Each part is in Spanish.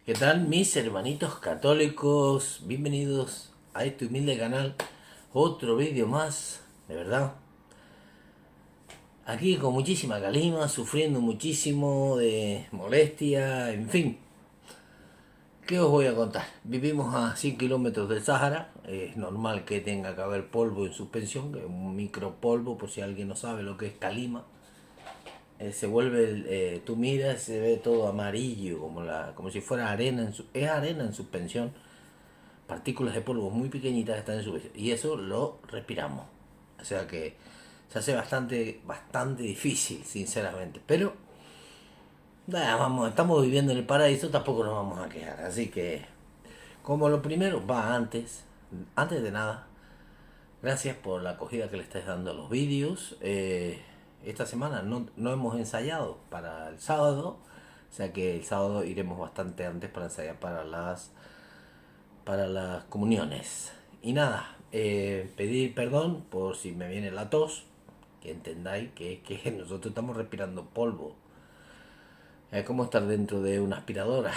¿Qué tal mis hermanitos católicos? Bienvenidos a este humilde canal. Otro vídeo más, de verdad. Aquí con muchísima calima, sufriendo muchísimo de molestia, en fin. ¿Qué os voy a contar? Vivimos a 100 kilómetros del Sáhara. Es normal que tenga que haber polvo en suspensión, que es un micropolvo, por si alguien no sabe lo que es calima. Se vuelve, tú miras, se ve todo amarillo, como si fuera arena, es arena en suspensión, partículas de polvo muy pequeñitas están en su y eso lo respiramos. O sea que se hace bastante difícil, sinceramente. Pero vamos, estamos viviendo en el paraíso, tampoco nos vamos a quejar. Así que, como lo primero, va antes de nada, gracias por la acogida que le estáis dando a los vídeos. Esta semana no hemos ensayado para el sábado, o sea que el sábado iremos bastante antes para ensayar para las comuniones. Y nada, pedir perdón por si me viene la tos, que entendáis que nosotros estamos respirando polvo. Es como estar dentro de una aspiradora,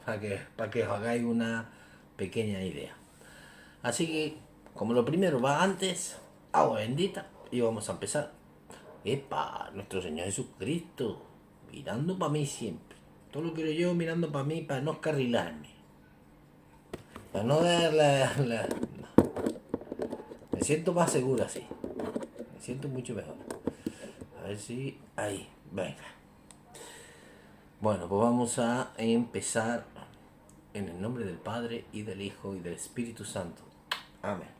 para que os hagáis una pequeña idea. Así que, como lo primero va antes, agua bendita, y vamos a empezar. ¡Epa! Nuestro Señor Jesucristo, mirando para mí siempre. Todo lo quiero yo mirando para mí, para no escarrilarme. Para no dar Me siento más seguro así. Me siento mucho mejor. A ver si... Ahí, venga. Bueno, pues vamos a empezar en el nombre del Padre, y del Hijo, y del Espíritu Santo. Amén.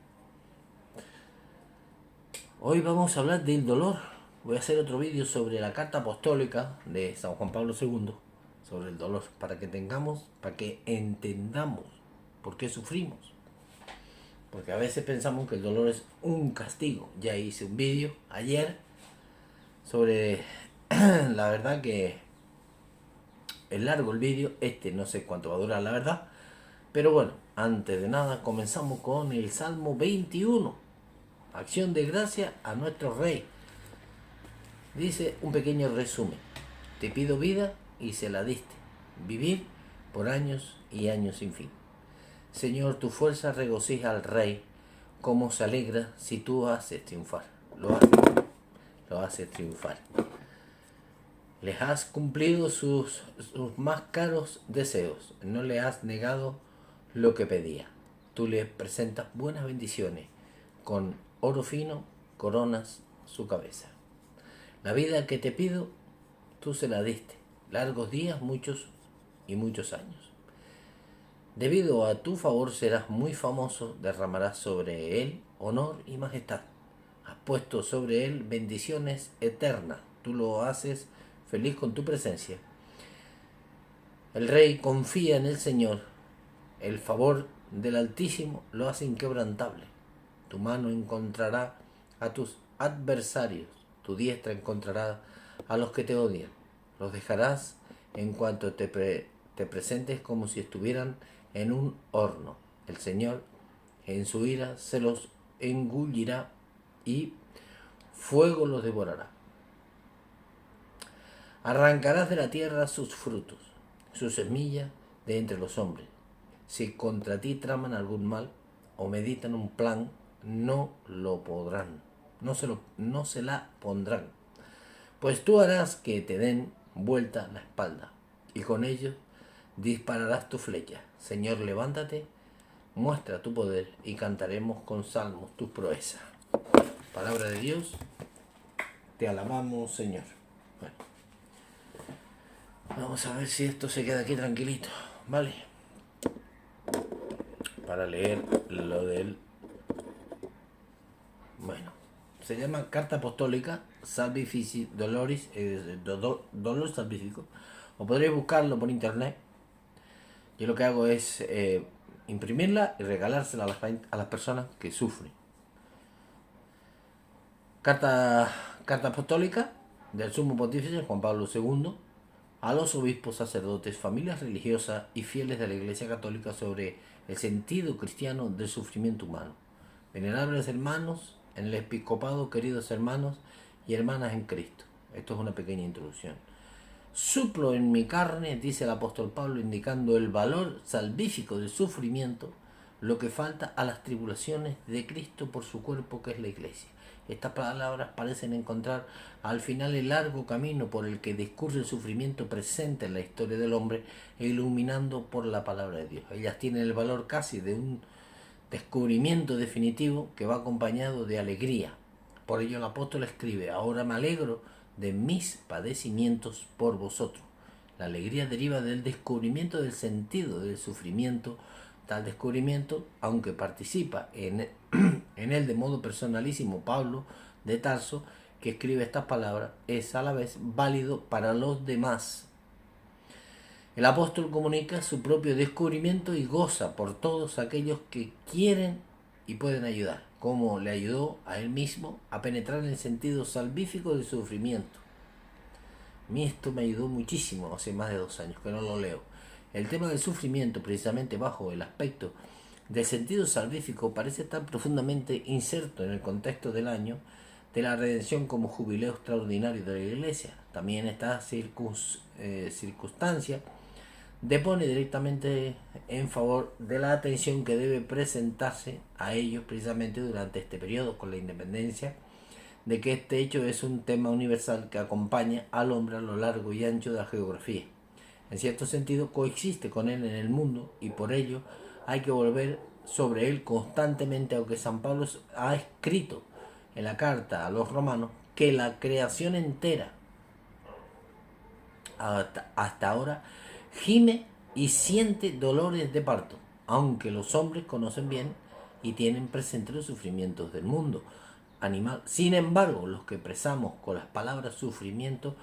Hoy vamos a hablar del dolor. Voy a hacer otro vídeo sobre la carta apostólica de San Juan Pablo II, sobre el dolor, para que entendamos por qué sufrimos. Porque a veces pensamos que el dolor es un castigo. Ya hice un vídeo ayer sobre la verdad que es largo el vídeo, no sé cuánto va a durar la verdad, pero bueno, antes de nada comenzamos con el Salmo 21, acción de gracia a nuestro Rey. Dice un pequeño resumen: te pido vida y se la diste, vivir por años y años sin fin. Señor, tu fuerza regocija al Rey, como se alegra si tú haces triunfar. Lo haces triunfar. Les has cumplido sus más caros deseos, no le has negado lo que pedía. Tú les presentas buenas bendiciones, con oro fino coronas su cabeza. La vida que te pido, tú se la diste, largos días, muchos y muchos años. Debido a tu favor serás muy famoso, derramarás sobre él honor y majestad. Has puesto sobre él bendiciones eternas, tú lo haces feliz con tu presencia. El rey confía en el Señor, el favor del Altísimo lo hace inquebrantable. Tu mano encontrará a tus adversarios, tu diestra encontrará a los que te odian. Los dejarás en cuanto te presentes como si estuvieran en un horno. El Señor en su ira se los engullirá y fuego los devorará. Arrancarás de la tierra sus frutos, su semilla de entre los hombres. Si contra ti traman algún mal o meditan un plan, no lo podrán, no se la pondrán. Pues tú harás que te den vuelta la espalda, y con ellos dispararás tu flecha. Señor, levántate, muestra tu poder, y cantaremos con salmos tus proezas. Palabra de Dios, te alabamos, Señor. Bueno, vamos a ver si esto se queda aquí tranquilito, ¿vale? Para leer lo del... Bueno, se llama Carta Apostólica Salvifici Doloris, Dolor Salvífico, o podréis buscarlo por internet. Yo lo que hago es imprimirla y regalársela a las personas que sufren. Carta Apostólica del Sumo Pontífice Juan Pablo II a los obispos, sacerdotes, familias religiosas y fieles de la Iglesia Católica sobre el sentido cristiano del sufrimiento humano. Venerables hermanos en el episcopado, queridos hermanos y hermanas en Cristo. Esto es una pequeña introducción. Suplo en mi carne, dice el apóstol Pablo, indicando el valor salvífico del sufrimiento, lo que falta a las tribulaciones de Cristo por su cuerpo, que es la iglesia. Estas palabras parecen encontrar al final el largo camino por el que discurre el sufrimiento presente en la historia del hombre e iluminando por la palabra de Dios. Ellas tienen el valor casi de un descubrimiento definitivo que va acompañado de alegría. Por ello el apóstol escribe: ahora me alegro de mis padecimientos por vosotros. La alegría deriva del descubrimiento del sentido del sufrimiento. Tal descubrimiento, aunque participa en él de modo personalísimo Pablo de Tarso, que escribe estas palabras, es a la vez válido para los demás. El apóstol comunica su propio descubrimiento y goza por todos aquellos que quieren y pueden ayudar, como le ayudó a él mismo a penetrar en el sentido salvífico del sufrimiento. A mí esto me ayudó muchísimo hace más de 2 años que no lo leo. El tema del sufrimiento, precisamente bajo el aspecto del sentido salvífico, parece estar profundamente inserto en el contexto del año de la redención como jubileo extraordinario de la Iglesia. También esta circunstancia depone directamente en favor de la atención que debe presentarse a ellos precisamente durante este periodo, con la independencia de que este hecho es un tema universal que acompaña al hombre a lo largo y ancho de la geografía. En cierto sentido coexiste con él en el mundo y por ello hay que volver sobre él constantemente, aunque San Pablo ha escrito en la carta a los romanos que la creación entera hasta ahora gime y siente dolores de parto, aunque los hombres conocen bien y tienen presente los sufrimientos del mundo animal. Sin embargo, los que expresamos con las palabras sufrimiento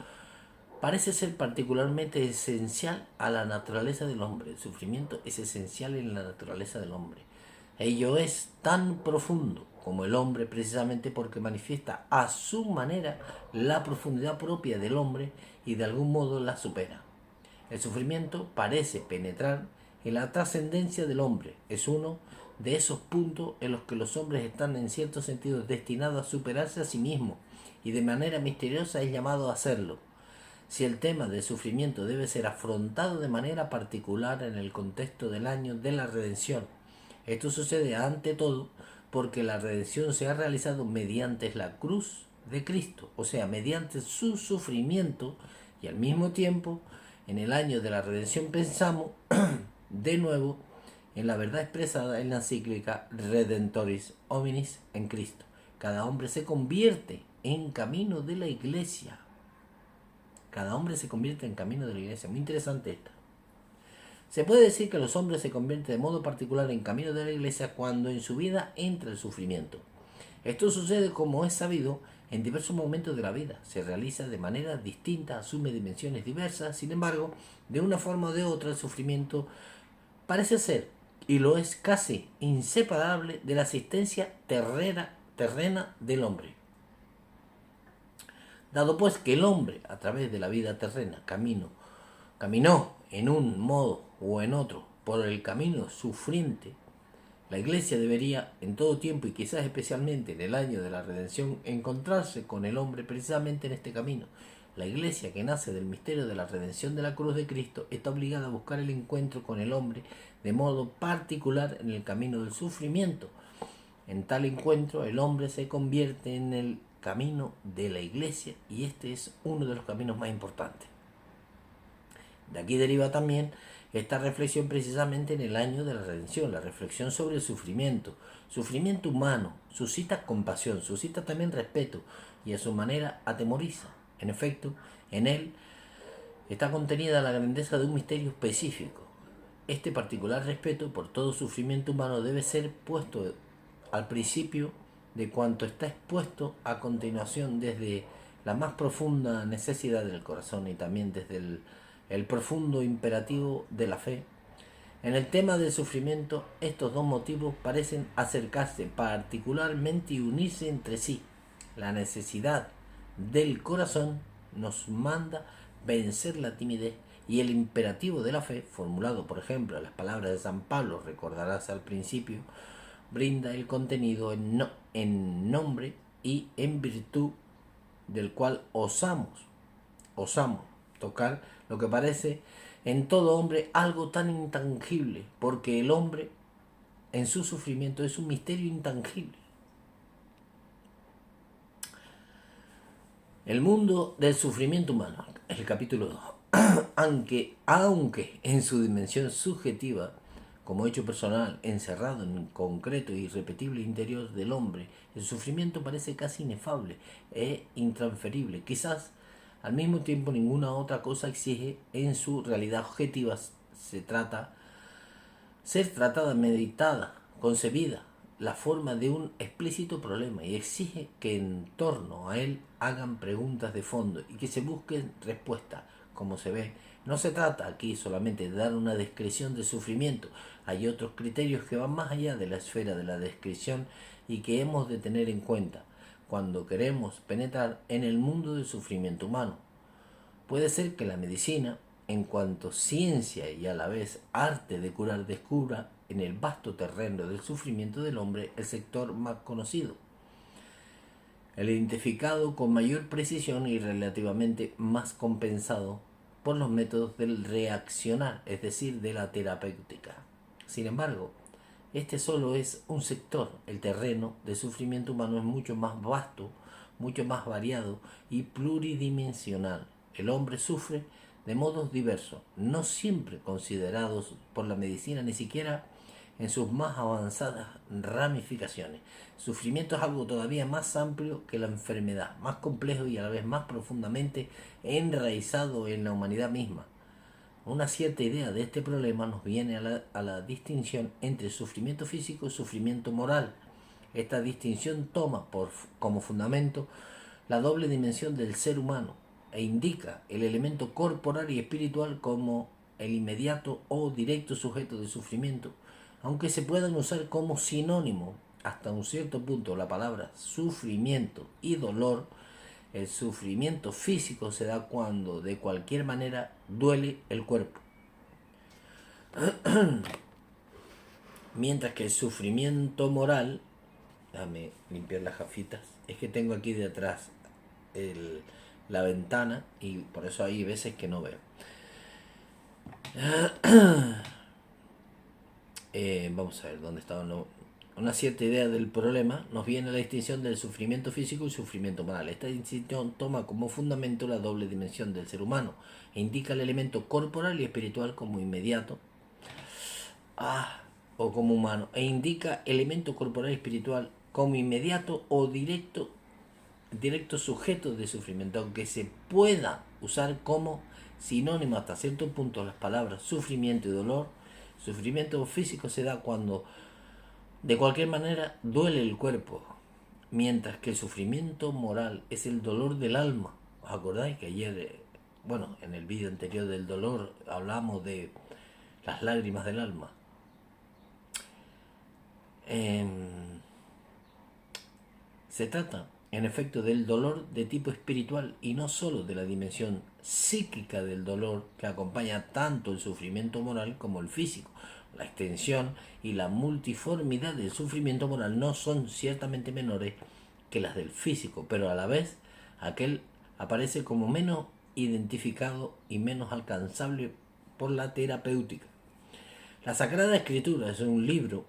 parece ser particularmente esencial a la naturaleza del hombre. El sufrimiento es esencial en la naturaleza del hombre. Ello es tan profundo como el hombre, precisamente porque manifiesta a su manera la profundidad propia del hombre y de algún modo la supera. El sufrimiento parece penetrar en la trascendencia del hombre. Es uno de esos puntos en los que los hombres están en cierto sentido destinados a superarse a sí mismos y de manera misteriosa es llamado a hacerlo. Si el tema del sufrimiento debe ser afrontado de manera particular en el contexto del año de la redención, esto sucede ante todo porque la redención se ha realizado mediante la cruz de Cristo, o sea, mediante su sufrimiento, y al mismo tiempo, en el año de la redención pensamos de nuevo en la verdad expresada en la encíclica Redentoris Hominis en Cristo. Cada hombre se convierte en camino de la iglesia. Cada hombre se convierte en camino de la iglesia. Muy interesante esta. Se puede decir que los hombres se convierten de modo particular en camino de la iglesia cuando en su vida entra el sufrimiento. Esto sucede, como es sabido, en diversos momentos de la vida. Se realiza de manera distinta, asume dimensiones diversas. Sin embargo, de una forma o de otra, el sufrimiento parece ser, y lo es casi inseparable, de la existencia terrena del hombre. Dado pues que el hombre, a través de la vida terrena, caminó en un modo o en otro por el camino sufriente, la Iglesia debería en todo tiempo y quizás especialmente en el año de la redención encontrarse con el hombre precisamente en este camino. La Iglesia, que nace del misterio de la redención de la cruz de Cristo, está obligada a buscar el encuentro con el hombre de modo particular en el camino del sufrimiento. En tal encuentro el hombre se convierte en el camino de la Iglesia y este es uno de los caminos más importantes. De aquí deriva también esta reflexión precisamente en el año de la redención, la reflexión sobre el sufrimiento humano, suscita compasión, suscita también respeto y a su manera atemoriza. En efecto, en él está contenida la grandeza de un misterio específico. Este particular respeto por todo sufrimiento humano debe ser puesto al principio de cuanto está expuesto a continuación desde la más profunda necesidad del corazón y también desde el profundo imperativo de la fe. En el tema del sufrimiento, estos dos motivos parecen acercarse particularmente y unirse entre sí. La necesidad del corazón nos manda vencer la timidez y el imperativo de la fe, formulado por ejemplo en las palabras de San Pablo, recordarás al principio, brinda el contenido en nombre y en virtud del cual osamos tocar lo que parece en todo hombre algo tan intangible, porque el hombre en su sufrimiento es un misterio intangible. El mundo del sufrimiento humano, el capítulo 2. Aunque en su dimensión subjetiva, como hecho personal, encerrado en un concreto e irrepetible interior del hombre, el sufrimiento parece casi inefable e intransferible. Quizás al mismo tiempo ninguna otra cosa exige en su realidad objetiva ser tratada, meditada, concebida, la forma de un explícito problema, y exige que en torno a él hagan preguntas de fondo y que se busquen respuestas. Como se ve, no se trata aquí solamente de dar una descripción del sufrimiento. Hay otros criterios que van más allá de la esfera de la descripción y que hemos de tener en cuenta cuando queremos penetrar en el mundo del sufrimiento humano. Puede ser que la medicina, en cuanto ciencia y a la vez arte de curar, descubra en el vasto terreno del sufrimiento del hombre el sector más conocido, el identificado con mayor precisión y relativamente más compensado por los métodos del reaccionar, es decir, de la terapéutica. Sin embargo, este solo es un sector. El terreno del sufrimiento humano es mucho más vasto, mucho más variado y pluridimensional. El hombre sufre de modos diversos, no siempre considerados por la medicina, ni siquiera en sus más avanzadas ramificaciones. Sufrimiento es algo todavía más amplio que la enfermedad, más complejo y a la vez más profundamente enraizado en la humanidad misma. Una cierta idea de este problema nos viene a la distinción entre sufrimiento físico y sufrimiento moral. Esta distinción toma como fundamento la doble dimensión del ser humano e indica el elemento corporal y espiritual como el inmediato o directo sujeto de sufrimiento, aunque se puedan usar como sinónimo hasta un cierto punto la palabra sufrimiento y dolor. El sufrimiento físico se da cuando de cualquier manera duele el cuerpo, mientras que el sufrimiento moral, déjame limpiar las gafitas, es que tengo aquí detrás la ventana y por eso hay veces que no veo. Vamos a ver dónde estaba. Una cierta idea del problema nos viene a la distinción del sufrimiento físico y sufrimiento moral. Esta distinción toma como fundamento la doble dimensión del ser humano e indica el elemento corporal y espiritual como inmediato o como humano, e indica elemento corporal y espiritual como inmediato o directo sujeto de sufrimiento, aunque se pueda usar como sinónimo hasta cierto punto las palabras sufrimiento y dolor. Sufrimiento físico se da cuando de cualquier manera duele el cuerpo, mientras que el sufrimiento moral es el dolor del alma. ¿Os acordáis que ayer, en el vídeo anterior del dolor hablamos de las lágrimas del alma? Se trata, en efecto, del dolor de tipo espiritual y no sólo de la dimensión psíquica del dolor que acompaña tanto el sufrimiento moral como el físico. La extensión y la multiformidad del sufrimiento moral no son ciertamente menores que las del físico, pero a la vez aquel aparece como menos identificado y menos alcanzable por la terapéutica. La Sagrada Escritura es un libro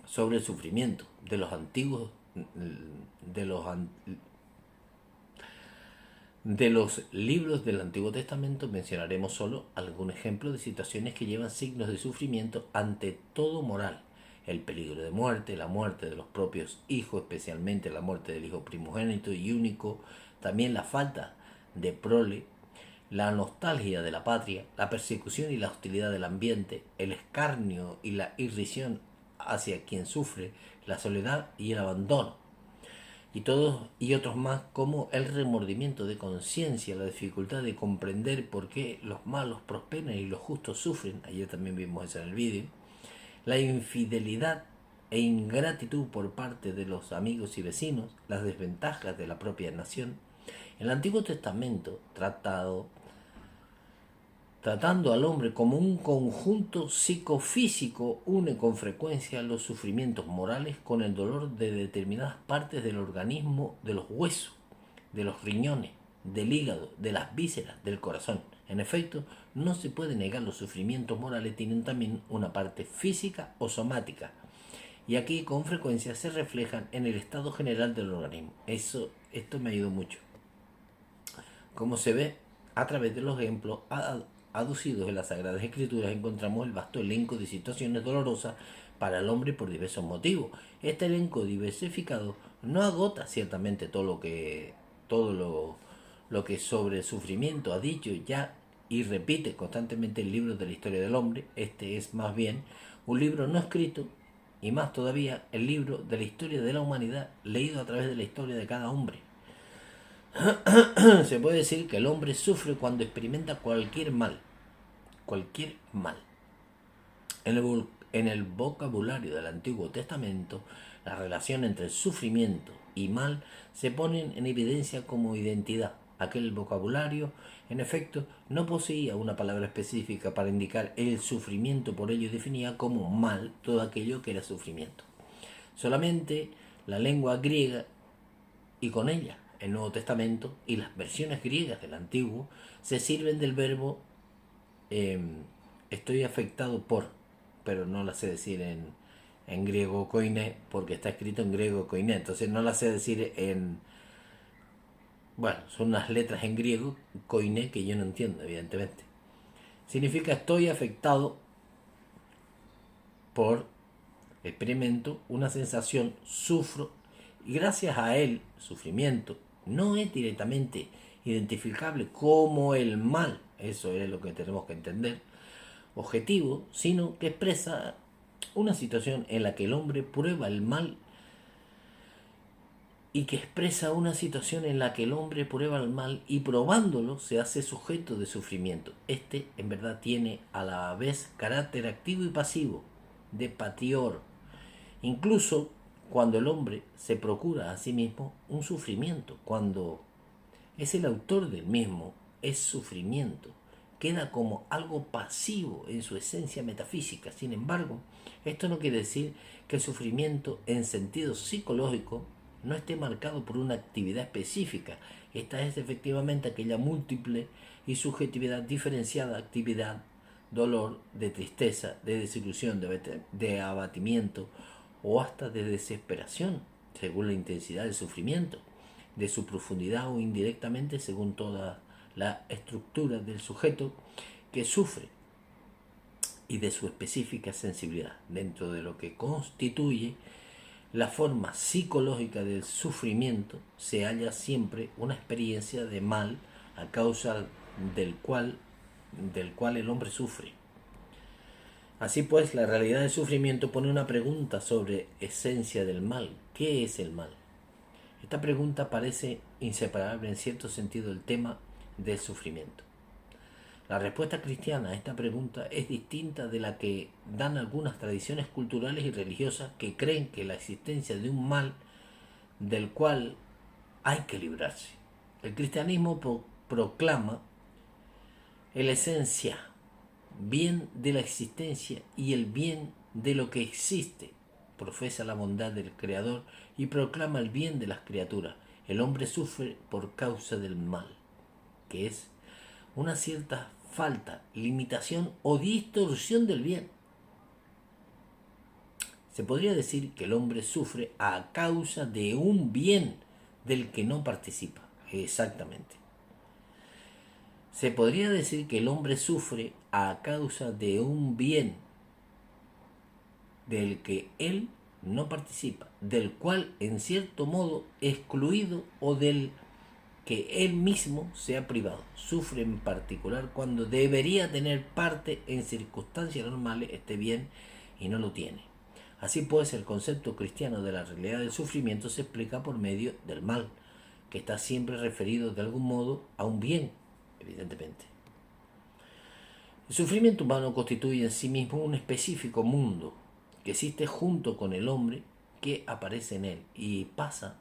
sobre el sufrimiento de los antiguos de los libros del Antiguo Testamento. Mencionaremos solo algún ejemplo de situaciones que llevan signos de sufrimiento ante todo moral: el peligro de muerte, la muerte de los propios hijos, especialmente la muerte del hijo primogénito y único, también la falta de prole, la nostalgia de la patria, la persecución y la hostilidad del ambiente, el escarnio y la irrisión hacia quien sufre, la soledad y el abandono, y todos y otros más, como el remordimiento de conciencia, la dificultad de comprender por qué los malos prosperan y los justos sufren, ayer también vimos eso en el vídeo, la infidelidad e ingratitud por parte de los amigos y vecinos, las desventajas de la propia nación. El Antiguo Testamento, tratando al hombre como un conjunto psicofísico, une con frecuencia los sufrimientos morales con el dolor de determinadas partes del organismo, de los huesos, de los riñones, del hígado, de las vísceras, del corazón. En efecto, no se puede negar los sufrimientos morales tienen también una parte física o somática, y aquí con frecuencia se reflejan en el estado general del organismo. Esto me ayudó mucho. Como se ve a través de los ejemplos aducidos en las Sagradas Escrituras, encontramos el vasto elenco de situaciones dolorosas para el hombre por diversos motivos. Este elenco diversificado no agota ciertamente todo lo que sobre el sufrimiento ha dicho ya y repite constantemente el libro de la historia del hombre. Este es más bien un libro no escrito, y más todavía el libro de la historia de la humanidad leído a través de la historia de cada hombre. Se puede decir que el hombre sufre cuando experimenta cualquier mal. Cualquier mal. En el vocabulario del Antiguo Testamento, la relación entre sufrimiento y mal se ponen en evidencia como identidad. Aquel vocabulario, en efecto, no poseía una palabra específica para indicar el sufrimiento, por ello definía como mal todo aquello que era sufrimiento. Solamente la lengua griega y con ella el Nuevo Testamento y las versiones griegas del Antiguo se sirven del verbo estoy afectado por, pero no la sé decir en griego koiné, porque está escrito en griego koiné, entonces no la sé decir bueno, son unas letras en griego, koiné, que yo no entiendo, evidentemente. Significa estoy afectado por, experimento una sensación, sufro, y gracias a él, sufrimiento, no es directamente identificable como el mal, eso es lo que tenemos que entender, objetivo, sino que expresa una situación en la que el hombre prueba el mal y que expresa una situación en la que el hombre prueba el mal y probándolo se hace sujeto de sufrimiento. Este en verdad tiene a la vez carácter activo y pasivo, de patior, incluso cuando el hombre se procura a sí mismo un sufrimiento, cuando es el autor del mismo, es sufrimiento, queda como algo pasivo en su esencia metafísica. Sin embargo, esto no quiere decir que el sufrimiento en sentido psicológico no esté marcado por una actividad específica. Esta es efectivamente aquella múltiple y subjetividad diferenciada actividad, dolor, de tristeza, de desilusión, de abatimiento o hasta de desesperación, según la intensidad del sufrimiento, de su profundidad o indirectamente según toda la estructura del sujeto que sufre y de su específica sensibilidad. Dentro de lo que constituye la forma psicológica del sufrimiento se halla siempre una experiencia de mal a causa del cual el hombre sufre. Así pues, la realidad del sufrimiento pone una pregunta sobre esencia del mal. ¿Qué es el mal? Esta pregunta parece inseparable en cierto sentido del tema del sufrimiento. La respuesta cristiana a esta pregunta es distinta de la que dan algunas tradiciones culturales y religiosas que creen que la existencia de un mal del cual hay que librarse. El cristianismo proclama la esencia, bien de la existencia y el bien de lo que existe. Profesa la bondad del Creador y proclama el bien de las criaturas. El hombre sufre por causa del mal, que es una cierta falta, limitación o distorsión del bien. Se podría decir que el hombre sufre a causa de un bien del que no participa. Exactamente. Se podría decir que el hombre sufre a causa de un bien del que él no participa, del cual en cierto modo excluido o del que él mismo se ha privado. Sufre en particular cuando debería tener parte en circunstancias normales este bien y no lo tiene. Así pues, el concepto cristiano de la realidad del sufrimiento se explica por medio del mal, que está siempre referido de algún modo a un bien, evidentemente. El sufrimiento humano constituye en sí mismo un específico mundo que existe junto con el hombre que aparece en él y pasa,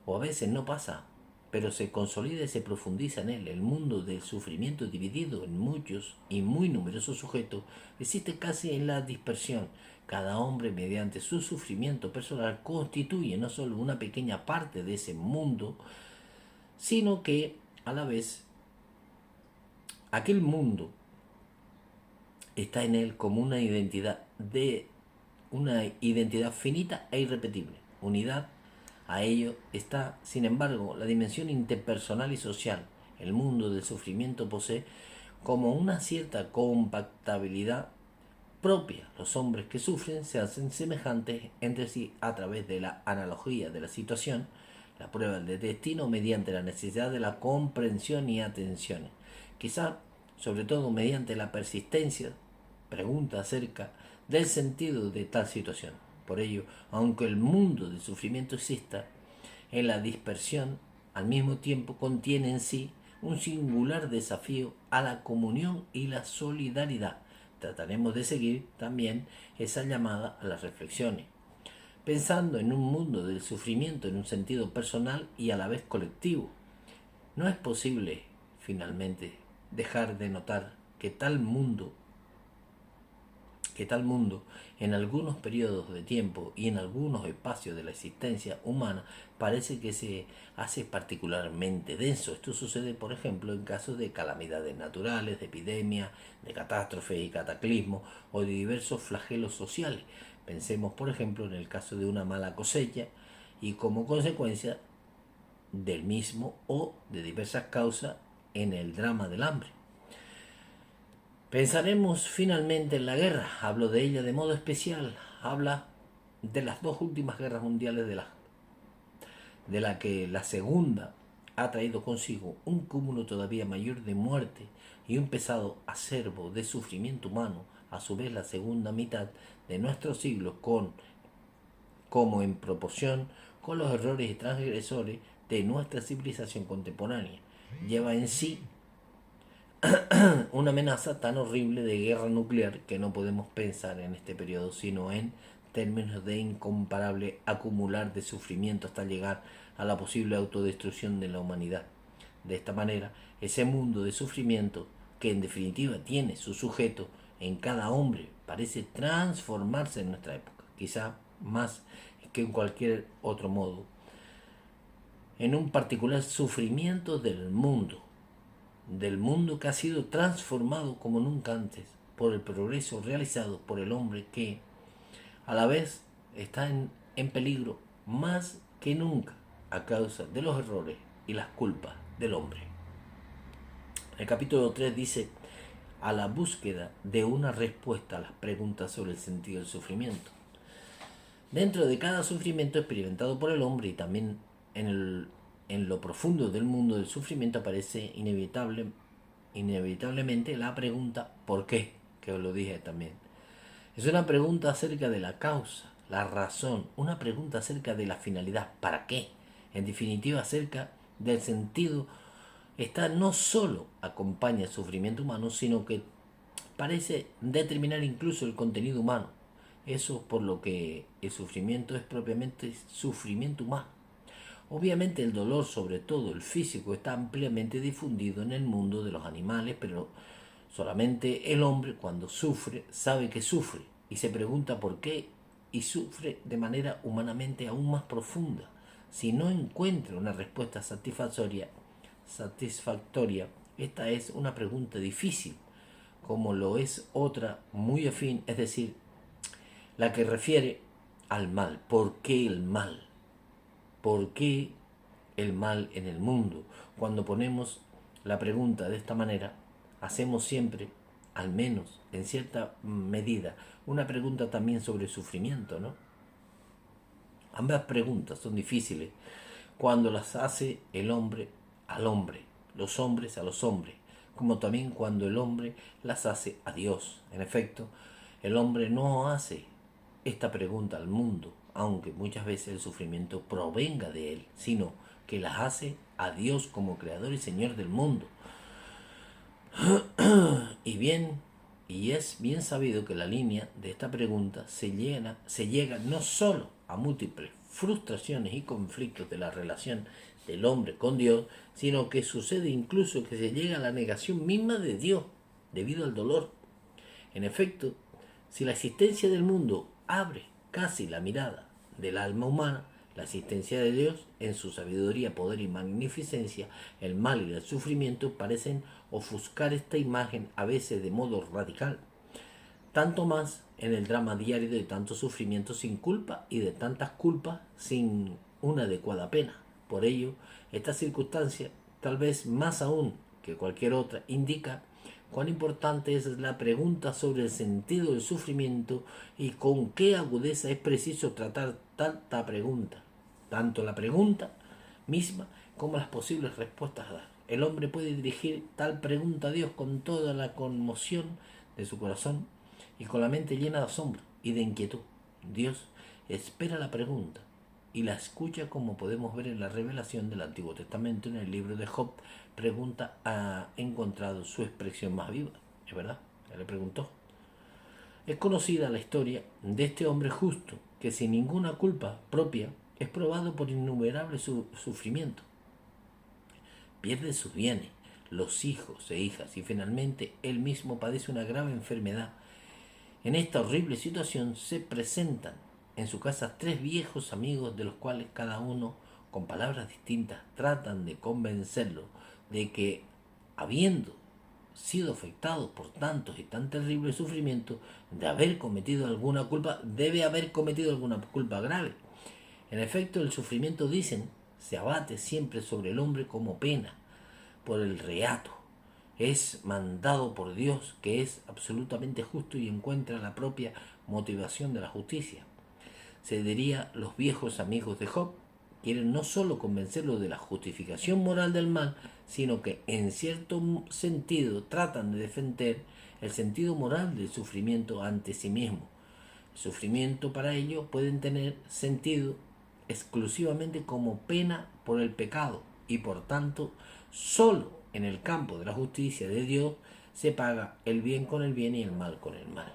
o a veces no pasa, pero se consolida y se profundiza en él. El mundo del sufrimiento dividido en muchos y muy numerosos sujetos existe casi en la dispersión. Cada hombre, mediante su sufrimiento personal, constituye no solo una pequeña parte de ese mundo, sino que a la vez, aquel mundo está en él como una identidad finita e irrepetible. Unidad a ello está, sin embargo, la dimensión interpersonal y social. El mundo del sufrimiento posee como una cierta compactabilidad propia. Los hombres que sufren se hacen semejantes entre sí a través de la analogía de la situación, la prueba del destino mediante la necesidad de la comprensión y atención. Quizá, sobre todo mediante la persistencia, pregunta acerca del sentido de tal situación. Por ello, aunque el mundo del sufrimiento exista, en la dispersión, al mismo tiempo contiene en sí un singular desafío a la comunión y la solidaridad. Trataremos de seguir también esa llamada a las reflexiones, pensando en un mundo del sufrimiento en un sentido personal y a la vez colectivo. No es posible, finalmente, dejar de notar que tal mundo, en algunos periodos de tiempo y en algunos espacios de la existencia humana, parece que se hace particularmente denso. Esto sucede, por ejemplo, en casos de calamidades naturales, de epidemias, de catástrofes y cataclismos o de diversos flagelos sociales. Pensemos, por ejemplo, en el caso de una mala cosecha y como consecuencia del mismo o de diversas causas en el drama del hambre. Pensaremos finalmente en la guerra. Hablo de ella de modo especial. Habla de las dos últimas guerras mundiales de la que la segunda ha traído consigo un cúmulo todavía mayor de muerte y un pesado acervo de sufrimiento humano. A su vez, la segunda mitad de nuestro siglo, como en proporción con los errores y transgresores de nuestra civilización contemporánea, lleva en sí una amenaza tan horrible de guerra nuclear que no podemos pensar en este periodo sino en términos de incomparable acumular de sufrimiento hasta llegar a la posible autodestrucción de la humanidad. De esta manera, ese mundo de sufrimiento, que en definitiva tiene su sujeto en cada hombre, parece transformarse en nuestra época, quizá más que en cualquier otro modo, en un particular sufrimiento del mundo que ha sido transformado como nunca antes por el progreso realizado por el hombre que a la vez está en peligro más que nunca a causa de los errores y las culpas del hombre. El capítulo 3 dice: a la búsqueda de una respuesta a las preguntas sobre el sentido del sufrimiento. Dentro de cada sufrimiento experimentado por el hombre y también en lo profundo del mundo del sufrimiento aparece inevitablemente la pregunta ¿por qué? Que os lo dije también. Es una pregunta acerca de la causa, la razón, una pregunta acerca de la finalidad, ¿para qué? En definitiva, acerca del sentido. Esta no solo acompaña el sufrimiento humano, sino que parece determinar incluso el contenido humano. Eso por lo que el sufrimiento es propiamente sufrimiento humano. Obviamente el dolor, sobre todo el físico, está ampliamente difundido en el mundo de los animales, pero solamente el hombre, cuando sufre, sabe que sufre y se pregunta por qué, y sufre de manera humanamente aún más profunda. Si no encuentra una respuesta satisfactoria, esta es una pregunta difícil, como lo es otra muy afín, es decir, la que refiere al mal. ¿Por qué el mal? ¿Por qué el mal en el mundo? Cuando ponemos la pregunta de esta manera, hacemos siempre, al menos en cierta medida, una pregunta también sobre el sufrimiento, ¿no? Ambas preguntas son difíciles cuando las hace el hombre al hombre, los hombres a los hombres, como también cuando el hombre las hace a Dios. En efecto, el hombre no hace esta pregunta al mundo, aunque muchas veces el sufrimiento provenga de él, sino que las hace a Dios como creador y señor del mundo. Y es bien sabido que la línea de esta pregunta se llega no solo a múltiples frustraciones y conflictos de la relación del hombre con Dios, sino que sucede incluso que se llega a la negación misma de Dios debido al dolor. En efecto, si la existencia del mundo abre casi la mirada del alma humana, la existencia de Dios, en su sabiduría, poder y magnificencia, el mal y el sufrimiento parecen ofuscar esta imagen a veces de modo radical. Tanto más en el drama diario de tanto sufrimiento sin culpa y de tantas culpas sin una adecuada pena. Por ello, esta circunstancia, tal vez más aún que cualquier otra, indica cuán importante es la pregunta sobre el sentido del sufrimiento y con qué agudeza es preciso tratar tanta pregunta, tanto la pregunta misma como las posibles respuestas a dar. El hombre puede dirigir tal pregunta a Dios con toda la conmoción de su corazón y con la mente llena de asombro y de inquietud. Dios espera la pregunta y la escucha, como podemos ver en la revelación del Antiguo Testamento. En el libro de Job, pregunta ha encontrado su expresión más viva. ¿Es verdad? Él le preguntó. Es conocida la historia de este hombre justo que sin ninguna culpa propia es probado por innumerables sufrimientos. Pierde sus bienes, los hijos e hijas y finalmente él mismo padece una grave enfermedad. En esta horrible situación se presentan en su casa tres viejos amigos, de los cuales cada uno, con palabras distintas, tratan de convencerlo de que, habiendo sido afectado por tantos y tan terribles sufrimientos, de haber cometido alguna culpa, debe haber cometido alguna culpa grave. En efecto, el sufrimiento, dicen, se abate siempre sobre el hombre como pena por el reato. Es mandado por Dios, que es absolutamente justo y encuentra la propia motivación de la justicia. Se diría, los viejos amigos de Job quieren no sólo convencerlo de la justificación moral del mal, sino que en cierto sentido tratan de defender el sentido moral del sufrimiento ante sí mismo. El sufrimiento para ellos pueden tener sentido exclusivamente como pena por el pecado y por tanto solo en el campo de la justicia de Dios se paga el bien con el bien y el mal con el mal.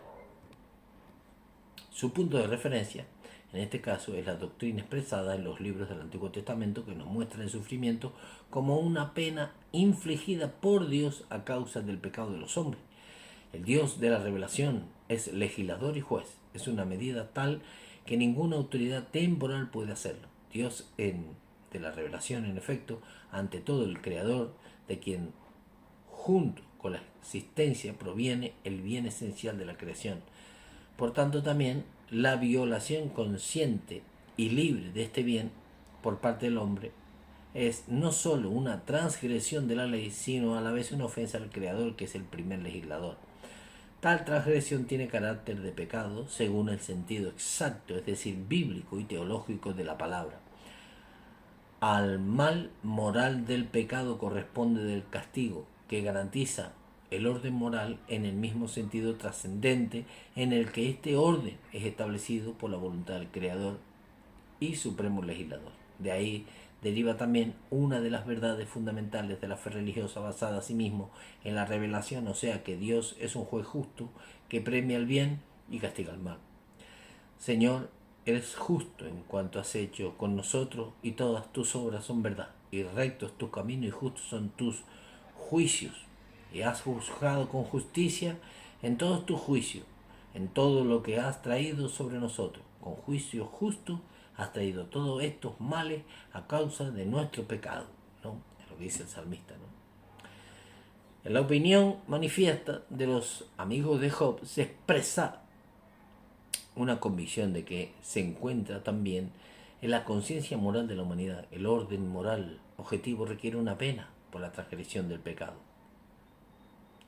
Su punto de referencia en este caso es la doctrina expresada en los libros del Antiguo Testamento, que nos muestra el sufrimiento como una pena infligida por Dios a causa del pecado de los hombres. El Dios de la revelación es legislador y juez. Es una medida tal que ninguna autoridad temporal puede hacerlo. Dios de la revelación, en efecto, ante todo el Creador, de quien junto con la existencia proviene el bien esencial de la creación. Por tanto, también la violación consciente y libre de este bien por parte del hombre es no sólo una transgresión de la ley, sino a la vez una ofensa al Creador, que es el primer legislador. Tal transgresión tiene carácter de pecado según el sentido exacto, es decir, bíblico y teológico de la palabra. Al mal moral del pecado corresponde del castigo, que garantiza el orden moral en el mismo sentido trascendente en el que este orden es establecido por la voluntad del Creador y supremo legislador. De ahí deriva también una de las verdades fundamentales de la fe religiosa, basada asimismo en la revelación, o sea que Dios es un juez justo que premia el bien y castiga el mal. Señor, eres justo en cuanto has hecho con nosotros, y todas tus obras son verdad, y rectos tus caminos y justos son tus juicios, y has juzgado con justicia en todos tus juicios, en todo lo que has traído sobre nosotros. Con juicio justo has traído todos estos males a causa de nuestro pecado, ¿no? Es lo que dice el salmista, ¿no? En la opinión manifiesta de los amigos de Job se expresa una convicción de que se encuentra también en la conciencia moral de la humanidad. El orden moral objetivo requiere una pena por la transgresión del pecado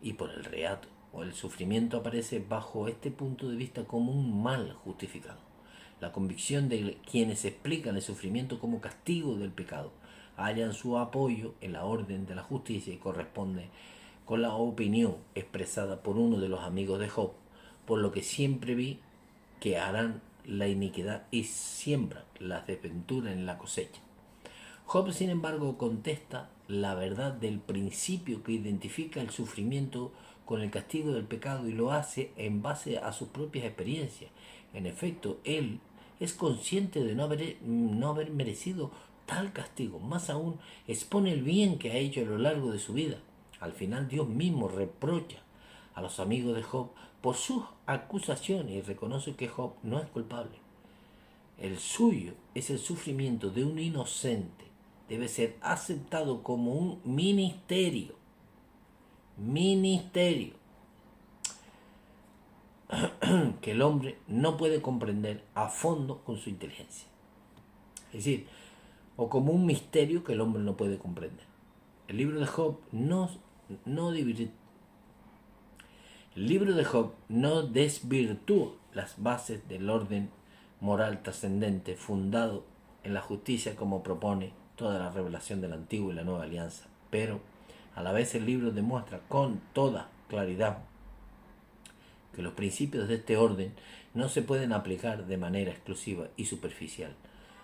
y por el reato o el sufrimiento aparece bajo este punto de vista como un mal justificado. La convicción de quienes explican el sufrimiento como castigo del pecado hallan su apoyo en la orden de la justicia y corresponde con la opinión expresada por uno de los amigos de Job, por lo que siempre vi que harán la iniquidad y siembran las desventuras en la cosecha. Job, sin embargo, contesta la verdad del principio que identifica el sufrimiento con el castigo del pecado y lo hace en base a sus propias experiencias. En efecto, él es consciente de no haber merecido tal castigo. Más aún, expone el bien que ha hecho a lo largo de su vida. Al final, Dios mismo reprocha a los amigos de Job por sus acusaciones y reconoce que Job no es culpable. El suyo es el sufrimiento de un inocente. Debe ser aceptado como un ministerio. Ministerio que el hombre no puede comprender a fondo con su inteligencia. Es decir, o como un misterio que el hombre no puede comprender. El libro de Job el libro de Job no desvirtúa las bases del orden moral trascendente fundado en la justicia como propone toda la revelación de la antigua y la nueva alianza, pero a la vez el libro demuestra con toda claridad que los principios de este orden no se pueden aplicar de manera exclusiva y superficial.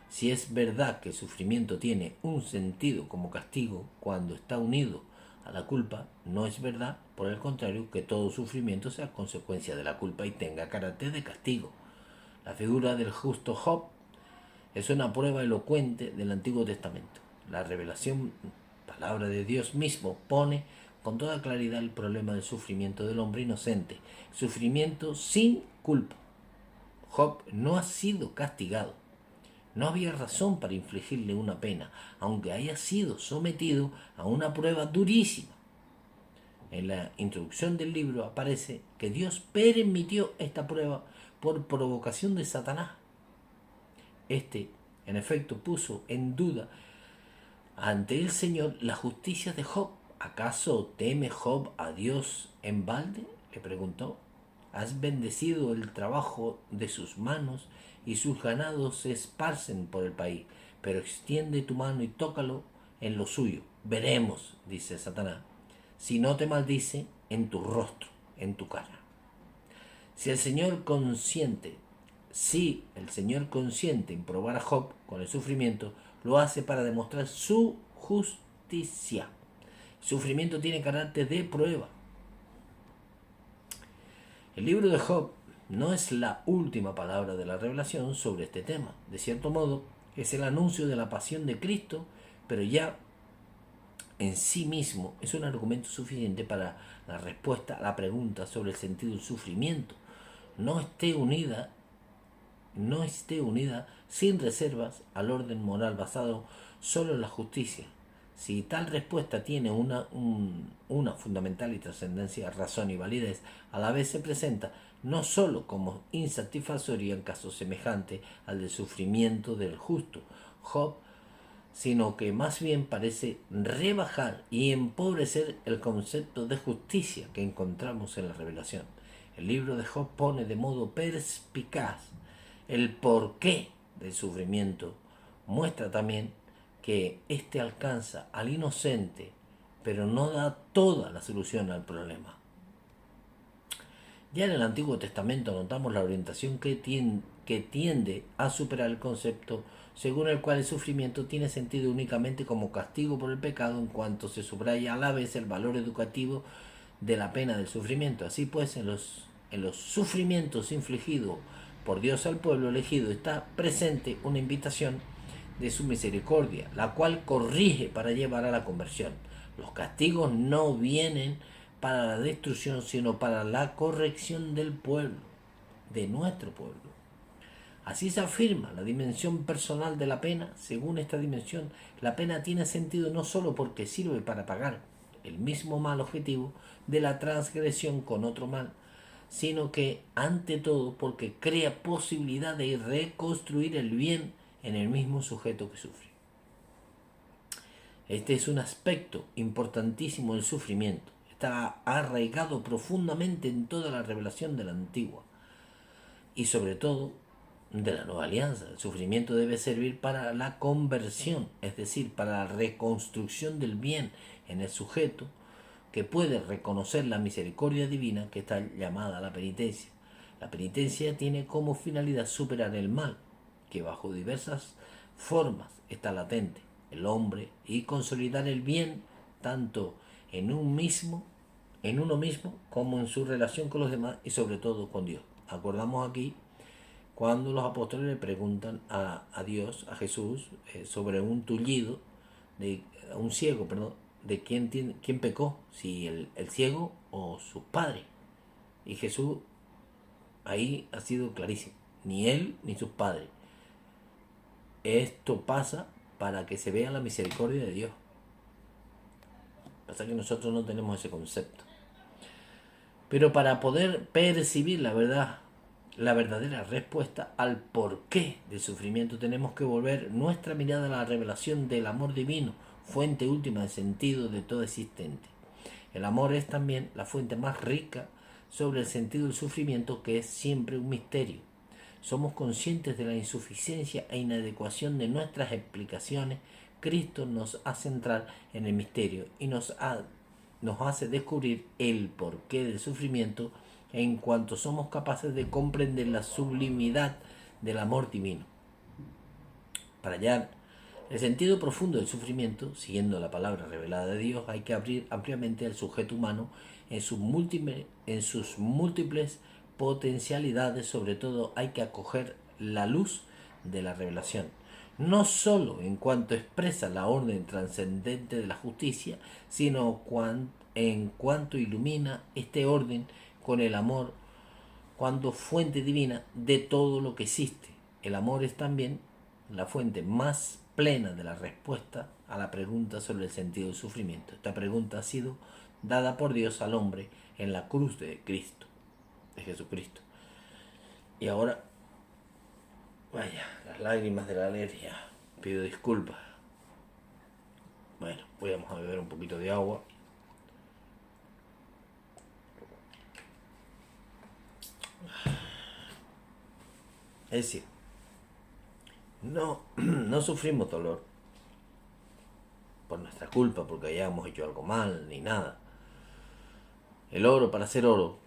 Si es verdad que el sufrimiento tiene un sentido como castigo cuando está unido a la culpa, no es verdad, por el contrario, que todo sufrimiento sea consecuencia de la culpa y tenga carácter de castigo. La figura del justo Job es una prueba elocuente del Antiguo Testamento. La revelación, palabra de Dios mismo, pone con toda claridad el problema del sufrimiento del hombre inocente, sufrimiento sin culpa. Job no ha sido castigado. No había razón para infligirle una pena, aunque haya sido sometido a una prueba durísima. En la introducción del libro aparece que Dios permitió esta prueba por provocación de Satanás. Este, en efecto, puso en duda ante el Señor la justicia de Job. ¿Acaso teme Job a Dios en balde?, le preguntó. Has bendecido el trabajo de sus manos y sus ganados se esparcen por el país, pero extiende tu mano y tócalo en lo suyo. Veremos, dice Satanás, si no te maldice en tu rostro, en tu cara. Si el Señor consiente en probar a Job con el sufrimiento, lo hace para demostrar su justicia. El sufrimiento tiene carácter de prueba. El libro de Job no es la última palabra de la revelación sobre este tema. De cierto modo, es el anuncio de la pasión de Cristo, pero ya en sí mismo es un argumento suficiente para la respuesta a la pregunta sobre el sentido del sufrimiento. No esté unida sin reservas al orden moral basado solo en la justicia. Si tal respuesta tiene una fundamental y trascendencia, razón y validez, a la vez se presenta no sólo como insatisfactoria en caso semejante al del sufrimiento del justo Job, sino que más bien parece rebajar y empobrecer el concepto de justicia que encontramos en la revelación. El libro de Job pone de modo perspicaz el porqué del sufrimiento. Muestra también que éste alcanza al inocente, pero no da toda la solución al problema. Ya en el Antiguo Testamento notamos la orientación que tiende a superar el concepto según el cual el sufrimiento tiene sentido únicamente como castigo por el pecado, en cuanto se subraya a la vez el valor educativo de la pena del sufrimiento. Así pues, en los sufrimientos infligidos por Dios al pueblo elegido está presente una invitación de su misericordia, la cual corrige para llevar a la conversión. Los castigos no vienen para la destrucción, sino para la corrección del pueblo, de nuestro pueblo. Así se afirma la dimensión personal de la pena. Según esta dimensión, la pena tiene sentido no sólo porque sirve para pagar el mismo mal objetivo de la transgresión con otro mal, sino que, ante todo, porque crea posibilidad de reconstruir el bien en el mismo sujeto que sufre. Este es un aspecto importantísimo del sufrimiento. Está arraigado profundamente en toda la revelación de la antigua y sobre todo de la nueva alianza. El sufrimiento debe servir para la conversión, es decir, para la reconstrucción del bien en el sujeto, que puede reconocer la misericordia divina, que está llamada a la penitencia. La penitencia tiene como finalidad superar el mal, que bajo diversas formas está latente, el hombre, y consolidar el bien tanto en uno mismo como en su relación con los demás y sobre todo con Dios. Acordamos aquí cuando los apóstoles le preguntan a Dios, a Jesús, sobre un tullido, un ciego, de quién pecó, si el ciego o sus padres. Y Jesús ahí ha sido clarísimo, ni él ni sus padres. esto pasa para que se vea la misericordia de Dios. Pasa que nosotros no tenemos ese concepto. Pero para poder percibir la verdad, la verdadera respuesta al porqué del sufrimiento, tenemos que volver nuestra mirada a la revelación del amor divino, fuente última de sentido de todo existente. El amor es también la fuente más rica sobre el sentido del sufrimiento, que es siempre un misterio. Somos conscientes de la insuficiencia e inadecuación de nuestras explicaciones. Cristo nos hace entrar en el misterio y nos hace descubrir el porqué del sufrimiento en cuanto somos capaces de comprender la sublimidad del amor divino. Para hallar el sentido profundo del sufrimiento, siguiendo la palabra revelada de Dios, hay que abrir ampliamente al sujeto humano en sus múltiples potencialidades. Sobre todo hay que acoger la luz de la revelación, no sólo en cuanto expresa la orden trascendente de la justicia, sino en cuanto ilumina este orden con el amor, cuando fuente divina de todo lo que existe. El amor es también la fuente más plena de la respuesta a la pregunta sobre el sentido del sufrimiento. Esta pregunta ha sido dada por Dios al hombre en la cruz de Cristo, de Jesucristo. Y ahora, vaya, las lágrimas de la alegría. Pido disculpas. Bueno, vamos a beber un poquito de agua. Es decir, no sufrimos dolor por nuestra culpa, porque hayamos hecho algo mal, ni nada. El oro, para hacer oro,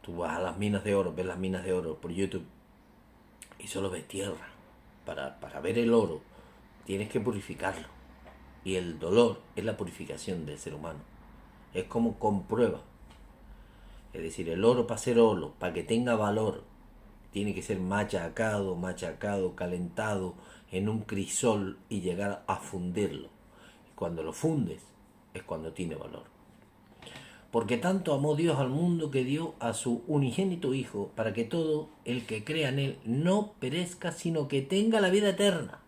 tú vas a las minas de oro, ves las minas de oro por YouTube y solo ves tierra. Para ver el oro tienes que purificarlo, y el dolor es la purificación del ser humano. Es como comprueba. Es decir, el oro, para ser oro, para que tenga valor, tiene que ser machacado, calentado en un crisol y llegar a fundirlo. Y cuando lo fundes es cuando tiene valor. Porque tanto amó Dios al mundo que dio a su unigénito Hijo, para que todo el que crea en Él no perezca, sino que tenga la vida eterna.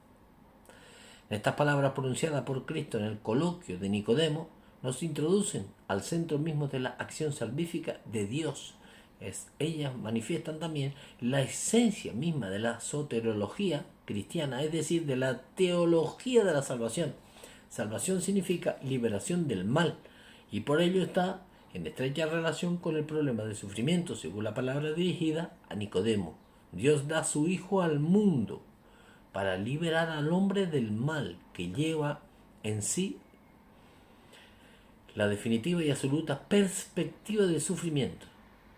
Estas palabras pronunciadas por Cristo en el coloquio de Nicodemo nos introducen al centro mismo de la acción salvífica de Dios. Ellas manifiestan también la esencia misma de la soteriología cristiana, es decir, de la teología de la salvación. Salvación significa liberación del mal, y por ello está en estrecha relación con el problema del sufrimiento, según la palabra dirigida a Nicodemo. Dios da a su Hijo al mundo para liberar al hombre del mal que lleva en sí la definitiva y absoluta perspectiva del sufrimiento.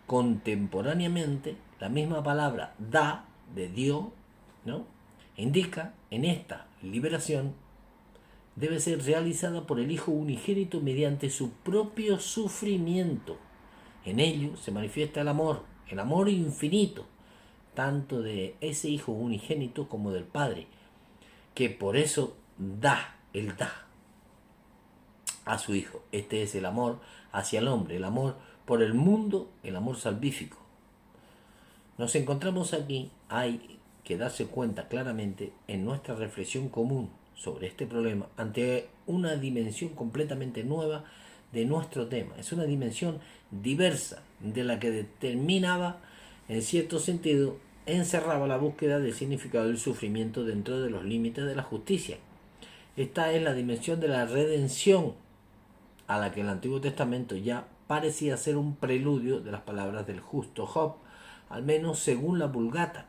Contemporáneamente, la misma palabra da, de Dios, ¿no?, indica en esta liberación debe ser realizada por el Hijo unigénito mediante su propio sufrimiento. En ello se manifiesta el amor infinito, tanto de ese Hijo unigénito como del Padre, que por eso Él da a su Hijo. Este es el amor hacia el hombre, el amor por el mundo, el amor salvífico. Nos encontramos aquí, hay que darse cuenta claramente en nuestra reflexión común sobre este problema, ante una dimensión completamente nueva de nuestro tema. Es una dimensión diversa de la que determinaba, en cierto sentido, encerraba la búsqueda del significado del sufrimiento dentro de los límites de la justicia. Esta es la dimensión de la redención, a la que el Antiguo Testamento ya parecía ser un preludio de las palabras del justo Job, al menos según la Vulgata.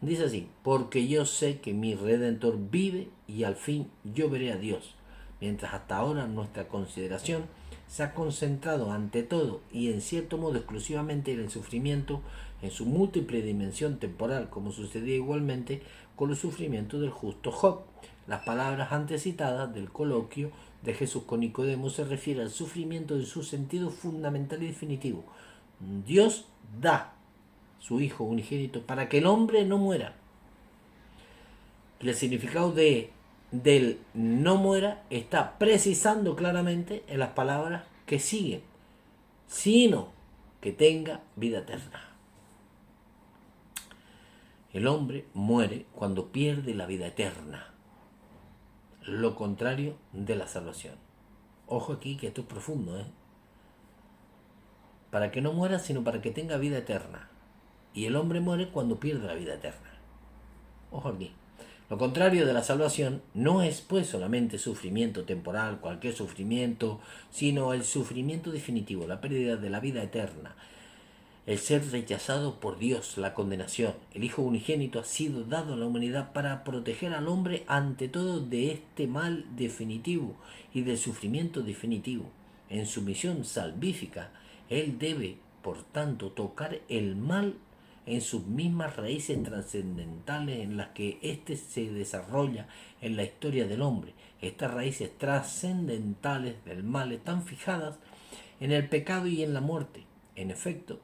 Dice así: porque yo sé que mi Redentor vive y al fin yo veré a Dios. Mientras hasta ahora nuestra consideración se ha concentrado ante todo y en cierto modo exclusivamente en el sufrimiento en su múltiple dimensión temporal, como sucedía igualmente con los sufrimientos del justo Job. Las palabras antes citadas del coloquio de Jesús con Nicodemo se refiere al sufrimiento en su sentido fundamental y definitivo. Dios da su Hijo unigénito para que el hombre no muera. El significado del no muera está precisando claramente en las palabras que siguen, sino que tenga vida eterna. El hombre muere cuando pierde la vida eterna, lo contrario de la salvación. Ojo aquí que esto es profundo, ¿eh? Para que no muera, sino para que tenga vida eterna. Y el hombre muere cuando pierde la vida eterna. Ojo aquí. Lo contrario de la salvación no es pues solamente sufrimiento temporal, cualquier sufrimiento, sino el sufrimiento definitivo, la pérdida de la vida eterna, el ser rechazado por Dios, la condenación. El Hijo Unigénito ha sido dado a la humanidad para proteger al hombre ante todo de este mal definitivo y del sufrimiento definitivo. En su misión salvífica, Él debe, por tanto, tocar el mal en sus mismas raíces trascendentales en las que éste se desarrolla en la historia del hombre. Estas raíces trascendentales del mal están fijadas en el pecado y en la muerte. En efecto,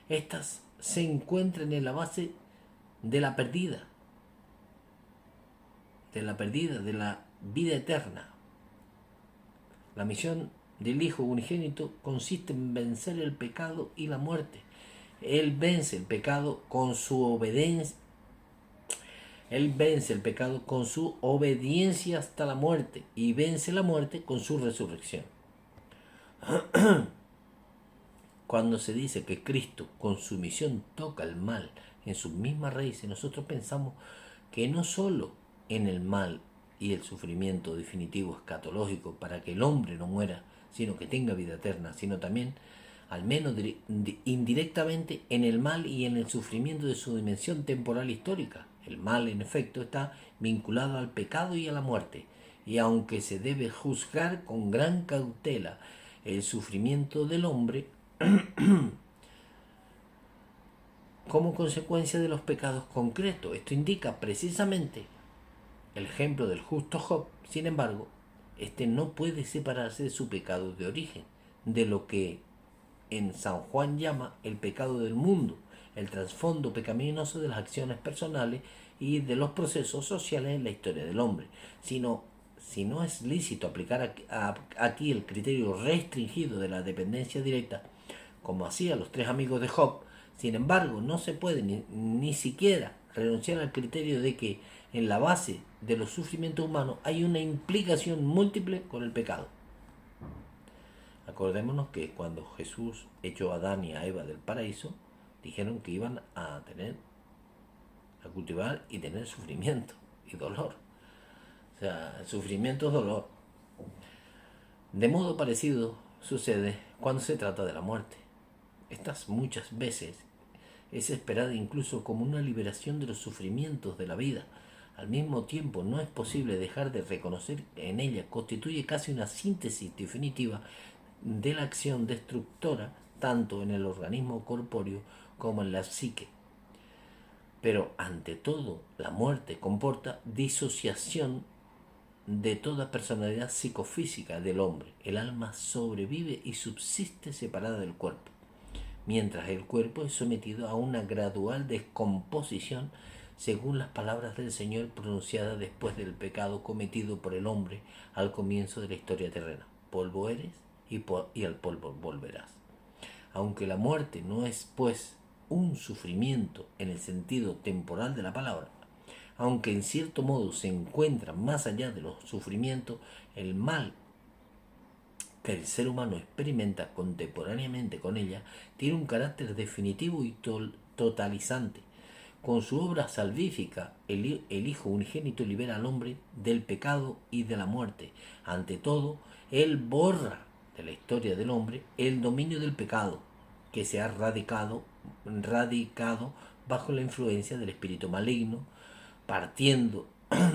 estas se encuentran en la base de la perdida, de la vida eterna. La misión del Hijo Unigénito consiste en vencer el pecado y la muerte. Él vence el pecado con su obediencia. Él vence el pecado con su obediencia hasta la muerte y vence la muerte con su resurrección. Cuando se dice que Cristo con su misión toca el mal en sus mismas raíces, nosotros pensamos que no solo en el mal y el sufrimiento definitivo escatológico para que el hombre no muera, sino que tenga vida eterna, sino también, al menos indirectamente, en el mal y en el sufrimiento de su dimensión temporal histórica. El mal, en efecto, está vinculado al pecado y a la muerte, y aunque se debe juzgar con gran cautela el sufrimiento del hombre, como consecuencia de los pecados concretos. Esto indica precisamente el ejemplo del justo Job. Sin embargo, este no puede separarse de su pecado de origen, de lo que en San Juan llama el pecado del mundo, el trasfondo pecaminoso de las acciones personales y de los procesos sociales en la historia del hombre. Si no es lícito aplicar aquí el criterio restringido de la dependencia directa, como hacían los tres amigos de Job, sin embargo, no se puede ni siquiera renunciar al criterio de que en la base de los sufrimientos humanos hay una implicación múltiple con el pecado. Acordémonos que cuando Jesús echó a Adán y a Eva del paraíso, dijeron que iban a cultivar y tener sufrimiento y dolor. O sea, el sufrimiento es dolor. De modo parecido sucede cuando se trata de la muerte. Estas muchas veces es esperada incluso como una liberación de los sufrimientos de la vida. Al mismo tiempo, no es posible dejar de reconocer que en ella constituye casi una síntesis definitiva de la acción destructora tanto en el organismo corpóreo como en la psique. Pero ante todo, la muerte comporta disociación de toda personalidad psicofísica del hombre. El alma sobrevive y subsiste separada del cuerpo, mientras el cuerpo es sometido a una gradual descomposición según las palabras del Señor pronunciadas después del pecado cometido por el hombre al comienzo de la historia terrena. Polvo eres y al polvo volverás. Aunque la muerte no es, pues, un sufrimiento en el sentido temporal de la palabra, aunque en cierto modo se encuentra más allá de los sufrimientos, el mal que el ser humano experimenta contemporáneamente con ella tiene un carácter definitivo y totalizante. Con su obra salvífica, el Hijo Unigénito libera al hombre del pecado y de la muerte. Ante todo, Él borra de la historia del hombre el dominio del pecado, que se ha radicado bajo la influencia del espíritu maligno, partiendo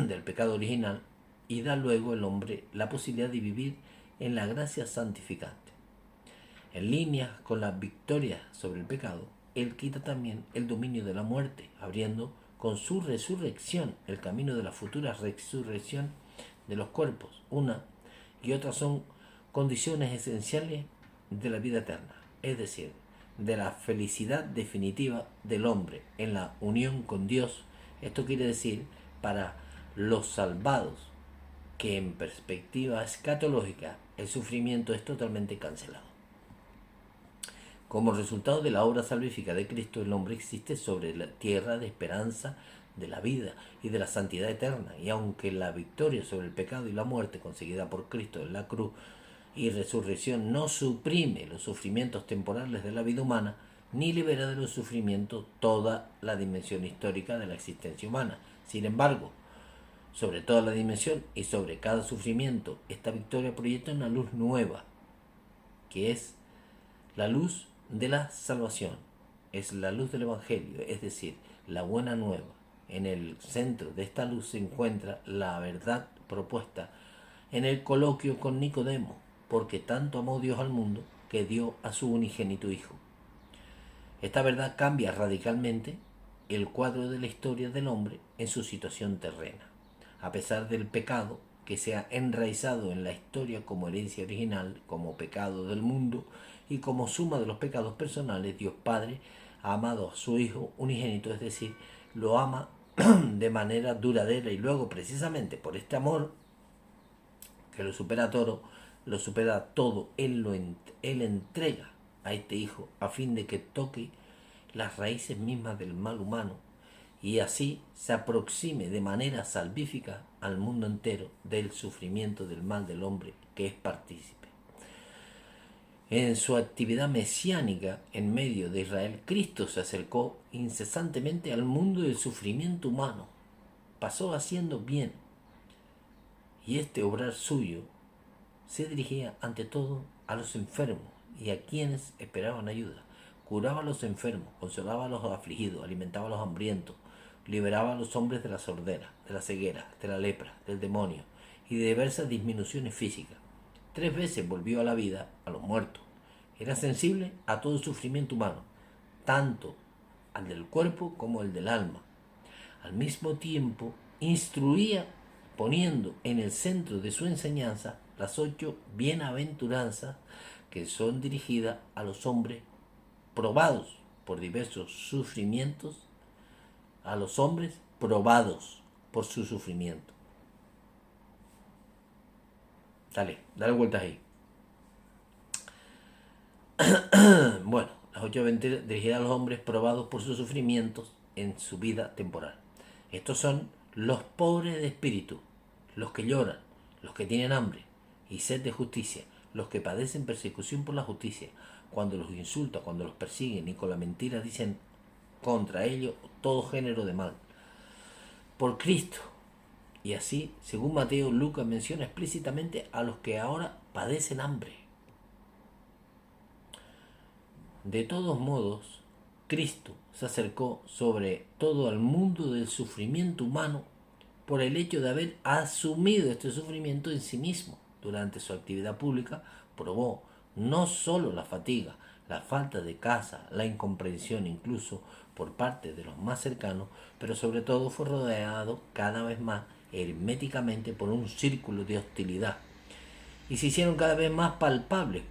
del pecado original, y da luego al hombre la posibilidad de vivir en la gracia santificante. En línea con la victoria sobre el pecado, Él quita también el dominio de la muerte, abriendo con su resurrección el camino de la futura resurrección de los cuerpos. Una y otra son condiciones esenciales de la vida eterna, es decir, de la felicidad definitiva del hombre en la unión con Dios. Esto quiere decir, para los salvados, que en perspectiva escatológica el sufrimiento es totalmente cancelado. Como resultado de la obra salvífica de Cristo, el hombre existe sobre la tierra de esperanza de la vida y de la santidad eterna, y aunque la victoria sobre el pecado y la muerte conseguida por Cristo en la cruz y resurrección no suprime los sufrimientos temporales de la vida humana, ni libera de los sufrimientos toda la dimensión histórica de la existencia humana. Sin embargo, sobre toda la dimensión y sobre cada sufrimiento, esta victoria proyecta una luz nueva, que es la luz de la salvación, es la luz del Evangelio, es decir, la buena nueva. En el centro de esta luz se encuentra la verdad propuesta en el coloquio con Nicodemo, porque tanto amó Dios al mundo que dio a su unigénito Hijo. Esta verdad cambia radicalmente el cuadro de la historia del hombre en su situación terrena. A pesar del pecado que se ha enraizado en la historia como herencia original, como pecado del mundo y como suma de los pecados personales, Dios Padre ha amado a su Hijo unigénito, es decir, lo ama de manera duradera, y luego precisamente por este amor que lo supera todo, él entrega a este Hijo a fin de que toque las raíces mismas del mal humano y así se aproxime de manera salvífica al mundo entero del sufrimiento del mal del hombre que es partícipe. En su actividad mesiánica en medio de Israel, Cristo se acercó incesantemente al mundo del sufrimiento humano. Pasó haciendo bien, y este obrar suyo se dirigía ante todo a los enfermos y a quienes esperaban ayuda. Curaba a los enfermos, consolaba a los afligidos, alimentaba a los hambrientos, liberaba a los hombres de la sordera, de la ceguera, de la lepra, del demonio y de diversas disminuciones físicas. 3 veces volvió a la vida a los muertos. Era sensible a todo sufrimiento humano, tanto al del cuerpo como el del alma. Al mismo tiempo, instruía poniendo en el centro de su enseñanza las 8 bienaventuranzas que son dirigidas a los hombres probados por diversos sufrimientos, a los hombres probados por su sufrimiento. Dale vueltas ahí. Bueno, las 8 aventuras dirigidas a los hombres probados por sus sufrimientos en su vida temporal. Estos son los pobres de espíritu, los que lloran, los que tienen hambre y sed de justicia, los que padecen persecución por la justicia, cuando los insultan, cuando los persiguen y con la mentira dicen contra ellos todo género de mal. Por Cristo. Y así, según Mateo, Lucas menciona explícitamente a los que ahora padecen hambre. De todos modos, Cristo se acercó sobre todo al mundo del sufrimiento humano por el hecho de haber asumido este sufrimiento en sí mismo. Durante su actividad pública probó no solo la fatiga, la falta de casa, la incomprensión incluso por parte de los más cercanos, pero sobre todo fue rodeado cada vez más herméticamente por un círculo de hostilidad. Y se hicieron cada vez más palpables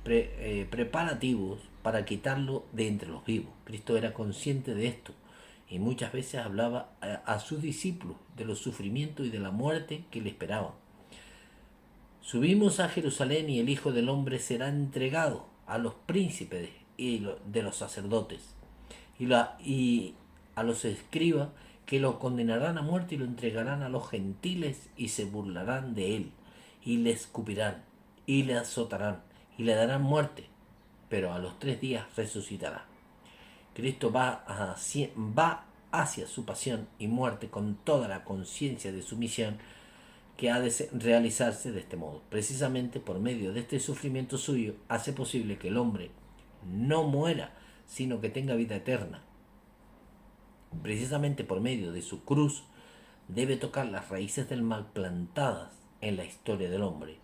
preparativos para quitarlo de entre los vivos. Cristo era consciente de esto y muchas veces hablaba a sus discípulos de los sufrimientos y de la muerte que le esperaban. Subimos a Jerusalén y el Hijo del Hombre será entregado a los príncipes y de los sacerdotes y a los escribas, que lo condenarán a muerte y lo entregarán a los gentiles y se burlarán de él y le escupirán y le azotarán y le darán muerte, pero a los 3 días resucitará. Cristo va hacia su pasión y muerte con toda la conciencia de su misión, que ha de realizarse de este modo. Precisamente por medio de este sufrimiento suyo hace posible que el hombre no muera, sino que tenga vida eterna. Precisamente por medio de su cruz debe tocar las raíces del mal plantadas en la historia del hombre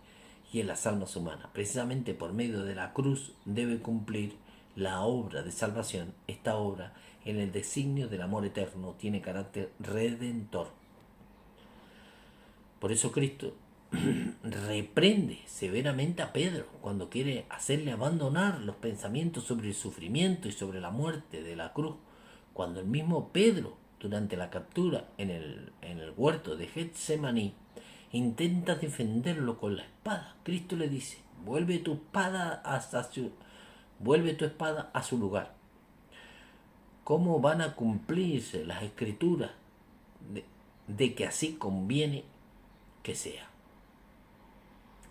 y en las almas humanas. Precisamente por medio de la cruz debe cumplir la obra de salvación. Esta obra, en el designio del amor eterno, tiene carácter redentor. Por eso Cristo reprende severamente a Pedro cuando quiere hacerle abandonar los pensamientos sobre el sufrimiento y sobre la muerte de la cruz. Cuando el mismo Pedro, durante la captura en el huerto de Getsemaní, intenta defenderlo con la espada, Cristo le dice: vuelve tu espada vuelve tu espada a su lugar. ¿Cómo van a cumplirse las escrituras de que así conviene que sea?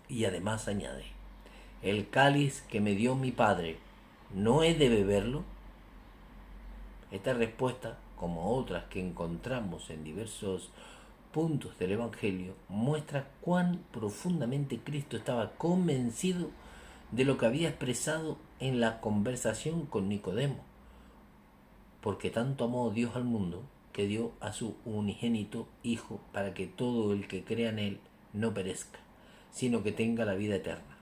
Y además añade, el cáliz que me dio mi padre, ¿no he de beberlo? Esta respuesta, como otras que encontramos en diversos puntos del Evangelio, muestra cuán profundamente Cristo estaba convencido de lo que había expresado en la conversación con Nicodemo, porque tanto amó Dios al mundo que dio a su unigénito Hijo para que todo el que crea en Él no perezca, sino que tenga la vida eterna.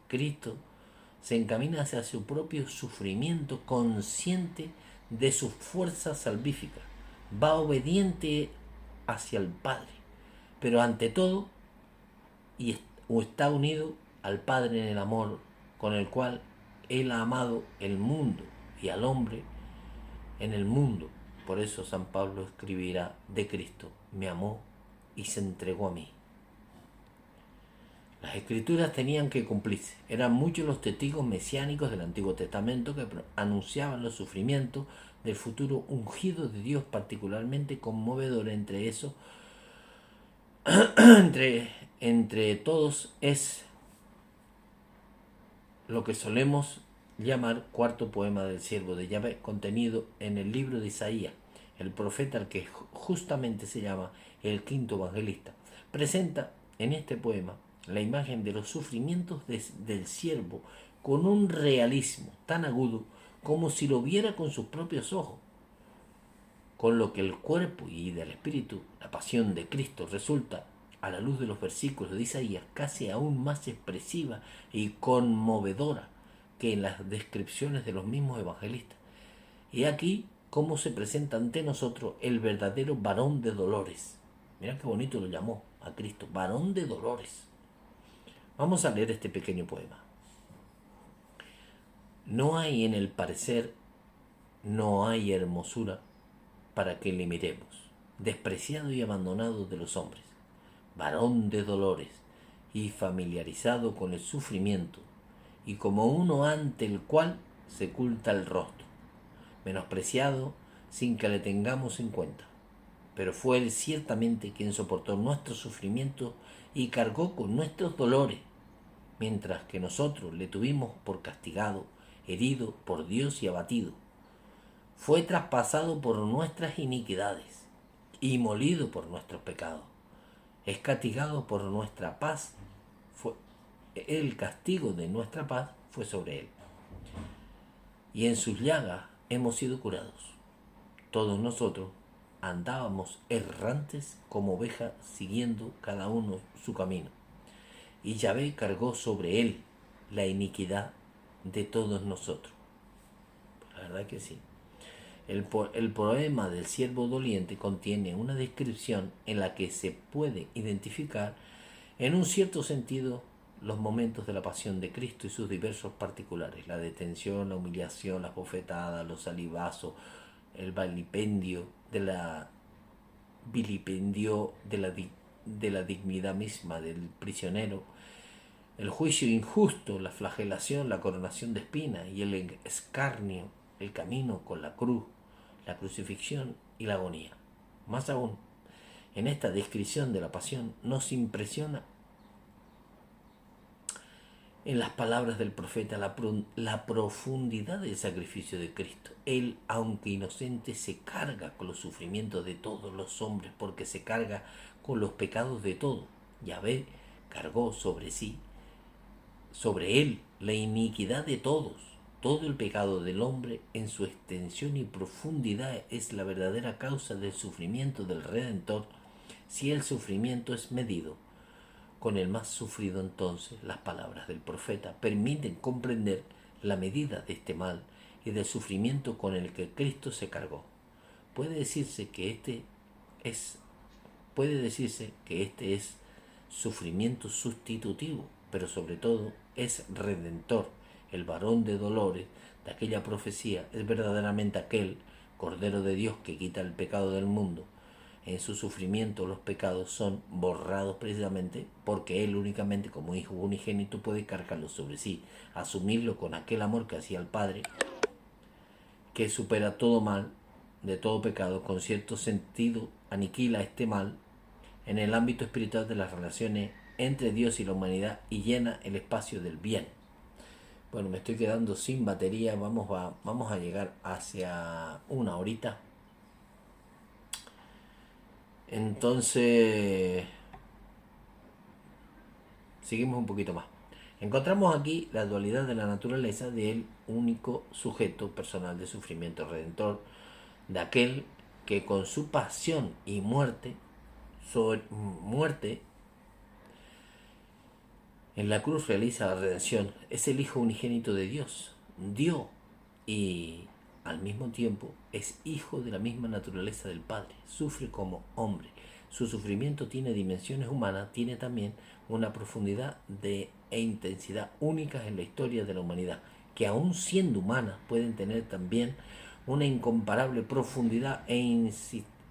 Cristo se encamina hacia su propio sufrimiento consciente de su fuerza salvífica. Va obediente hacia el Padre, pero ante todo o está unido al Padre en el amor con el cual Él ha amado el mundo y al hombre en el mundo. Por eso San Pablo escribirá de Cristo, me amó y se entregó a mí. Las escrituras tenían que cumplirse. Eran muchos los testigos mesiánicos del Antiguo Testamento que anunciaban los sufrimientos del futuro ungido de Dios, particularmente conmovedor entre esos. entre todos es lo que solemos llamar cuarto poema del siervo de Yahvé, contenido en el libro de Isaías. El profeta, al que justamente se llama el quinto evangelista, presenta en este poema la imagen de los sufrimientos del siervo con un realismo tan agudo como si lo viera con sus propios ojos, con lo que el cuerpo y del espíritu, la pasión de Cristo, resulta, a la luz de los versículos de Isaías, casi aún más expresiva y conmovedora que en las descripciones de los mismos evangelistas. Y aquí cómo se presenta ante nosotros el verdadero varón de dolores. Mirá qué bonito lo llamó a Cristo, varón de dolores. Vamos a leer este pequeño poema. No hay en el parecer, no hay hermosura para que le miremos, despreciado y abandonado de los hombres, varón de dolores y familiarizado con el sufrimiento, y como uno ante el cual se oculta el rostro, menospreciado sin que le tengamos en cuenta. Pero fue él ciertamente quien soportó nuestros sufrimientos y cargó con nuestros dolores, mientras que nosotros le tuvimos por castigado, herido por Dios y abatido. Fue traspasado por nuestras iniquidades y molido por nuestros pecados. Es castigado por nuestra paz. El castigo de nuestra paz fue sobre él. Y en sus llagas hemos sido curados. Todos nosotros andábamos errantes como ovejas, siguiendo cada uno su camino. Y Yahvé cargó sobre él la iniquidad de todos nosotros. La verdad que sí. El poema del siervo doliente contiene una descripción en la que se puede identificar en un cierto sentido los momentos de la pasión de Cristo y sus diversos particulares: la detención, la humillación, las bofetadas, los salivazos, el vilipendio de la dignidad misma del prisionero, el juicio injusto, la flagelación, la coronación de espinas y el escarnio, el camino con la cruz, la crucifixión y la agonía. Más aún, en esta descripción de la pasión nos impresiona en las palabras del profeta la profundidad del sacrificio de Cristo. Él, aunque inocente, se carga con los sufrimientos de todos los hombres, porque se carga con los pecados de todos. Yahvé cargó sobre él, la iniquidad de todos. Todo el pecado del hombre en su extensión y profundidad es la verdadera causa del sufrimiento del Redentor. Si el sufrimiento es medido con el más sufrido, entonces las palabras del profeta permiten comprender la medida de este mal y del sufrimiento con el que Cristo se cargó. Puede decirse que este es sufrimiento sustitutivo, pero sobre todo es redentor. El varón de dolores de aquella profecía es verdaderamente aquel Cordero de Dios que quita el pecado del mundo. en su sufrimiento los pecados son borrados precisamente porque Él únicamente como Hijo unigénito puede cargarlos sobre sí, asumirlo con aquel amor que hacía el Padre, que supera todo mal, de todo pecado, con cierto sentido aniquila este mal en el ámbito espiritual de las relaciones entre Dios y la humanidad y llena el espacio del bien. Bueno, me estoy quedando sin batería, vamos a llegar hacia una horita. Entonces, seguimos un poquito más. Encontramos aquí la dualidad de la naturaleza del único sujeto personal de sufrimiento redentor, de aquel que con su pasión y muerte en la cruz realiza la redención. Es el Hijo unigénito de Dios. Dio y al mismo tiempo es hijo de la misma naturaleza del Padre. Sufre como hombre. Su sufrimiento tiene dimensiones humanas, tiene también una profundidad e intensidad únicas en la historia de la humanidad, que aun siendo humanas pueden tener también una incomparable profundidad e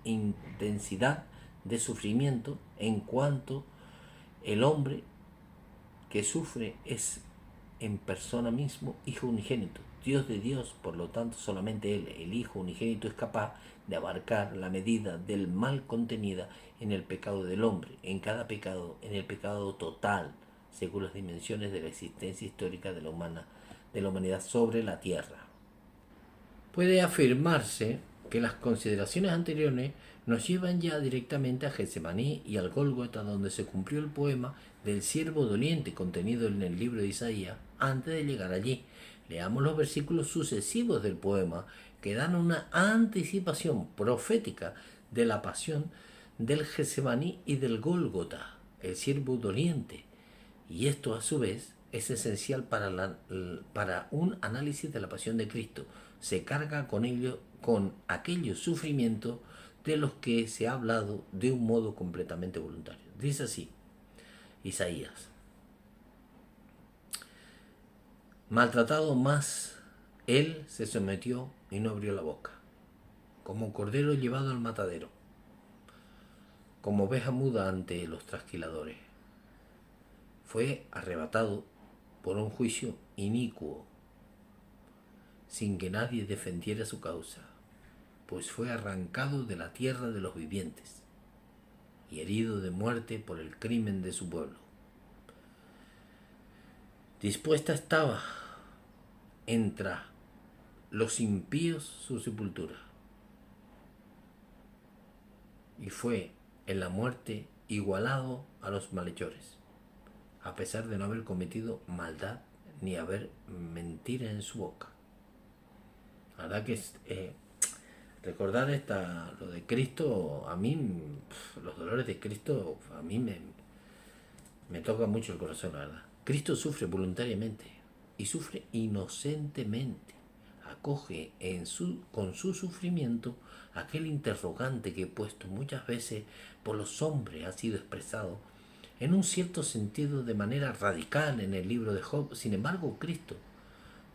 intensidad de sufrimiento en cuanto el hombre que sufre es en persona mismo Hijo unigénito, Dios de Dios, por lo tanto solamente Él, el Hijo unigénito, es capaz de abarcar la medida del mal contenida en el pecado del hombre, en cada pecado, en el pecado total, según las dimensiones de la existencia histórica de la humanidad sobre la tierra. Puede afirmarse que las consideraciones anteriores nos llevan ya directamente a Getsemaní y al Gólgota, donde se cumplió el poema del siervo doliente contenido en el libro de Isaías. Antes de llegar allí, leamos los versículos sucesivos del poema que dan una anticipación profética de la pasión del Getsemaní y del Gólgota, el siervo doliente. Y esto a su vez es esencial para un análisis de la pasión de Cristo. Se carga con aquellos sufrimientos de los que se ha hablado de un modo completamente voluntario. Dice así Isaías: maltratado más, él se sometió y no abrió la boca, como cordero llevado al matadero, como oveja muda ante los trasquiladores. Fue arrebatado por un juicio inicuo, sin que nadie defendiera su causa, pues fue arrancado de la tierra de los vivientes y herido de muerte por el crimen de su pueblo. Dispuesta estaba entre los impíos su sepultura, y fue en la muerte igualado a los malhechores, a pesar de no haber cometido maldad ni haber mentira en su boca. La verdad que recordar lo de Cristo, a mí, los dolores de Cristo, a mí me toca mucho el corazón, la verdad. Cristo sufre voluntariamente y sufre inocentemente. Acoge con su sufrimiento aquel interrogante que puesto muchas veces por los hombres ha sido expresado en un cierto sentido de manera radical en el libro de Job. Sin embargo, Cristo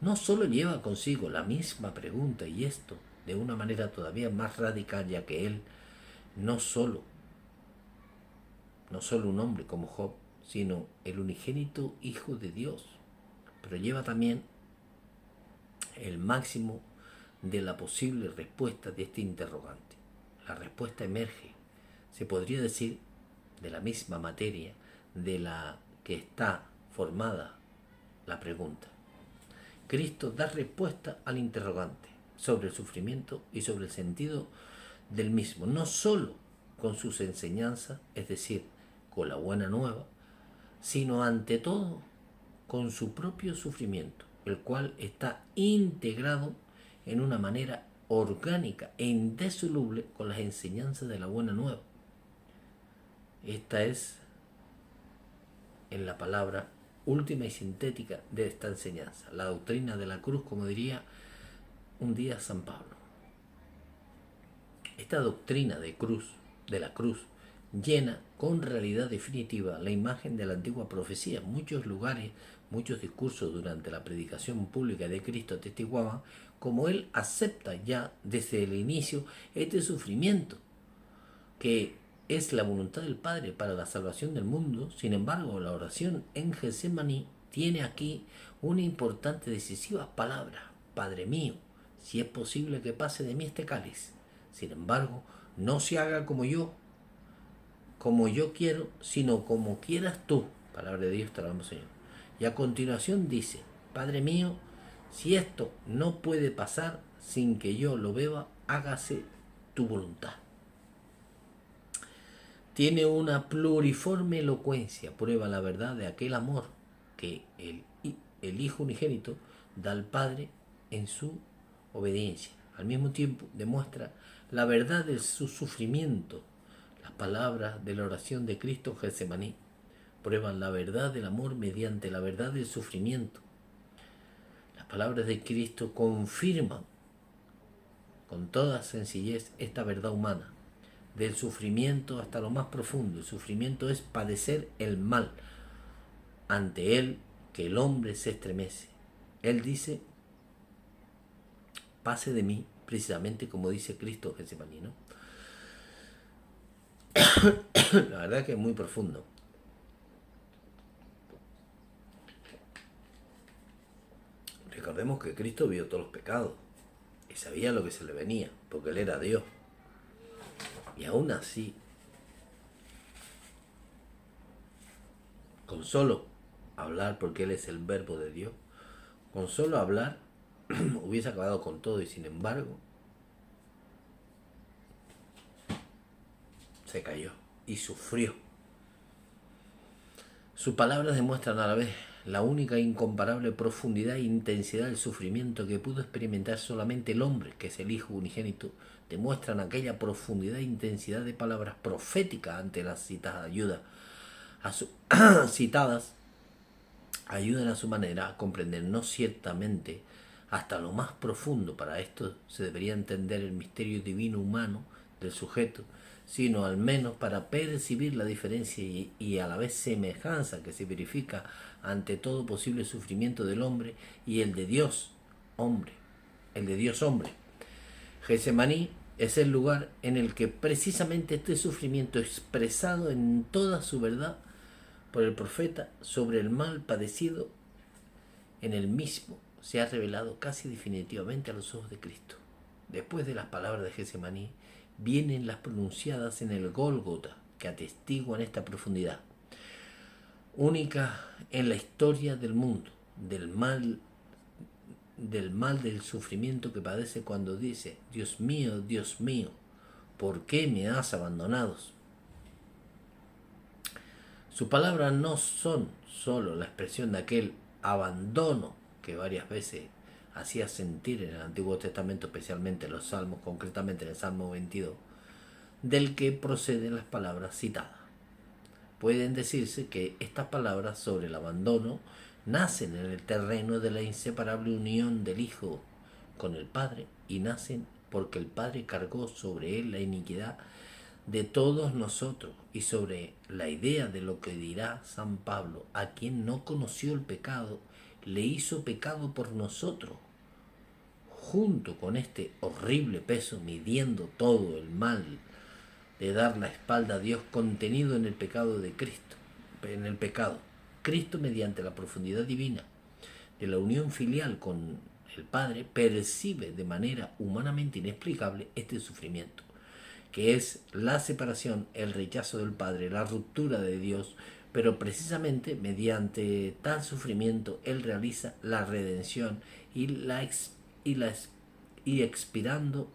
no solo lleva consigo la misma pregunta, y esto de una manera todavía más radical, ya que él no solo un hombre como Job, sino el unigénito Hijo de Dios, pero lleva también el máximo de la posible respuesta de este interrogante. La respuesta emerge, se podría decir, de la misma materia de la que está formada la pregunta. Cristo da respuesta al interrogante sobre el sufrimiento y sobre el sentido del mismo, no solo con sus enseñanzas, es decir, con la buena nueva, sino ante todo con su propio sufrimiento, el cual está integrado en una manera orgánica e indisoluble con las enseñanzas de la buena nueva. Esta es, en la palabra última y sintética de esta enseñanza, la doctrina de la cruz, como diría un día San Pablo. Esta doctrina de la cruz, llena con realidad definitiva la imagen de la antigua profecía. Muchos lugares, muchos discursos durante la predicación pública de Cristo atestiguaban como él acepta ya desde el inicio este sufrimiento, que es la voluntad del Padre para la salvación del mundo. Sin embargo, la oración en Getsemaní tiene aquí una importante, decisiva palabra: Padre mío, si es posible que pase de mí este cáliz. Sin embargo, no se haga como yo quiero, sino como quieras tú. Palabra de Dios, te alabamos, Señor. Y a continuación dice: Padre mío, si esto no puede pasar sin que yo lo beba, hágase tu voluntad. Tiene una pluriforme elocuencia, prueba la verdad de aquel amor que el Hijo unigénito da al Padre en su obediencia. Al mismo tiempo demuestra la verdad de su sufrimiento. Las palabras de la oración de Cristo en Getsemaní prueban la verdad del amor mediante la verdad del sufrimiento. Las palabras de Cristo confirman con toda sencillez esta verdad humana, del sufrimiento hasta lo más profundo. El sufrimiento es padecer el mal. Ante él que el hombre se estremece. Él dice: pase de mí, precisamente como dice Cristo en Getsemaní, ¿no? La verdad que es muy profundo. Recordemos que Cristo vio todos los pecados y sabía lo que se le venía, porque él era Dios. Y aún así, con solo hablar, porque él es el verbo de Dios, con solo hablar hubiese acabado con todo, y sin embargo se cayó y sufrió. Sus palabras demuestran a la vez la única e incomparable profundidad e intensidad del sufrimiento que pudo experimentar solamente el hombre, que es el Hijo unigénito. Demuestran aquella profundidad e intensidad de palabras proféticas ante las citadas ayudas ayudan a su manera a comprender, no ciertamente hasta lo más profundo. Para esto se debería entender el misterio divino humano del sujeto, sino al menos para percibir la diferencia y a la vez semejanza que se verifica ante todo posible sufrimiento del hombre y el de Dios hombre. Getsemaní es el lugar en el que precisamente este sufrimiento, expresado en toda su verdad por el profeta sobre el mal padecido en el mismo, se ha revelado casi definitivamente a los ojos de Cristo. Después de las palabras de Getsemaní vienen las pronunciadas en el Gólgota, que atestiguan esta profundidad única en la historia del mundo, del mal del sufrimiento que padece cuando dice: Dios mío, ¿por qué me has abandonado? Sus palabras no son solo la expresión de aquel abandono que varias veces hacía sentir en el Antiguo Testamento, especialmente en los Salmos, concretamente en el Salmo 22, del que proceden las palabras citadas. Pueden decirse que estas palabras sobre el abandono nacen en el terreno de la inseparable unión del Hijo con el Padre, y nacen porque el Padre cargó sobre él la iniquidad de todos nosotros, y sobre la idea de lo que dirá San Pablo: a quien no conoció el pecado, le hizo pecado por nosotros. Junto con este horrible peso, midiendo todo el mal de dar la espalda a Dios contenido en el pecado de Cristo, Cristo, mediante la profundidad divina de la unión filial con el Padre, percibe de manera humanamente inexplicable este sufrimiento, que es la separación, el rechazo del Padre, la ruptura de Dios. Pero precisamente mediante tal sufrimiento Él realiza la redención y expirando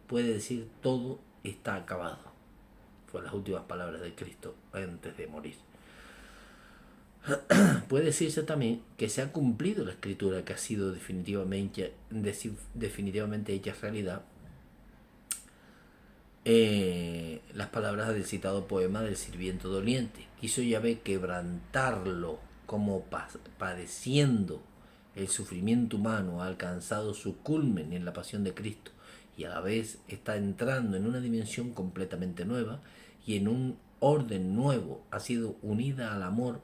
puede decir: todo está acabado. Fueron las últimas palabras de Cristo antes de morir. Puede decirse también que se ha cumplido la escritura, que ha sido definitivamente hecha realidad. Las palabras del citado poema del sirviente doliente: quiso Yahvé quebrantarlo, como padeciendo el sufrimiento humano ha alcanzado su culmen en la pasión de Cristo, y a la vez está entrando en una dimensión completamente nueva y en un orden nuevo. Ha sido unida al amor,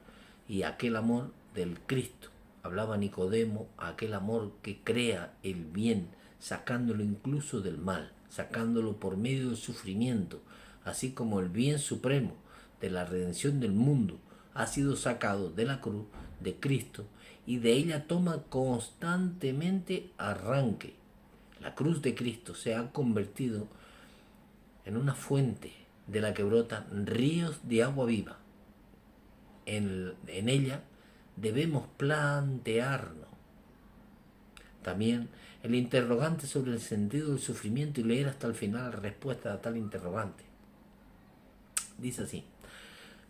y aquel amor del Cristo, hablaba Nicodemo, aquel amor que crea el bien, sacándolo incluso del mal, sacándolo por medio del sufrimiento, así como el bien supremo de la redención del mundo ha sido sacado de la cruz de Cristo y de ella toma constantemente arranque. La cruz de Cristo se ha convertido en una fuente de la que brotan ríos de agua viva. En ella debemos plantearnos también el interrogante sobre el sentido del sufrimiento y leer hasta el final la respuesta a tal interrogante. Dice así: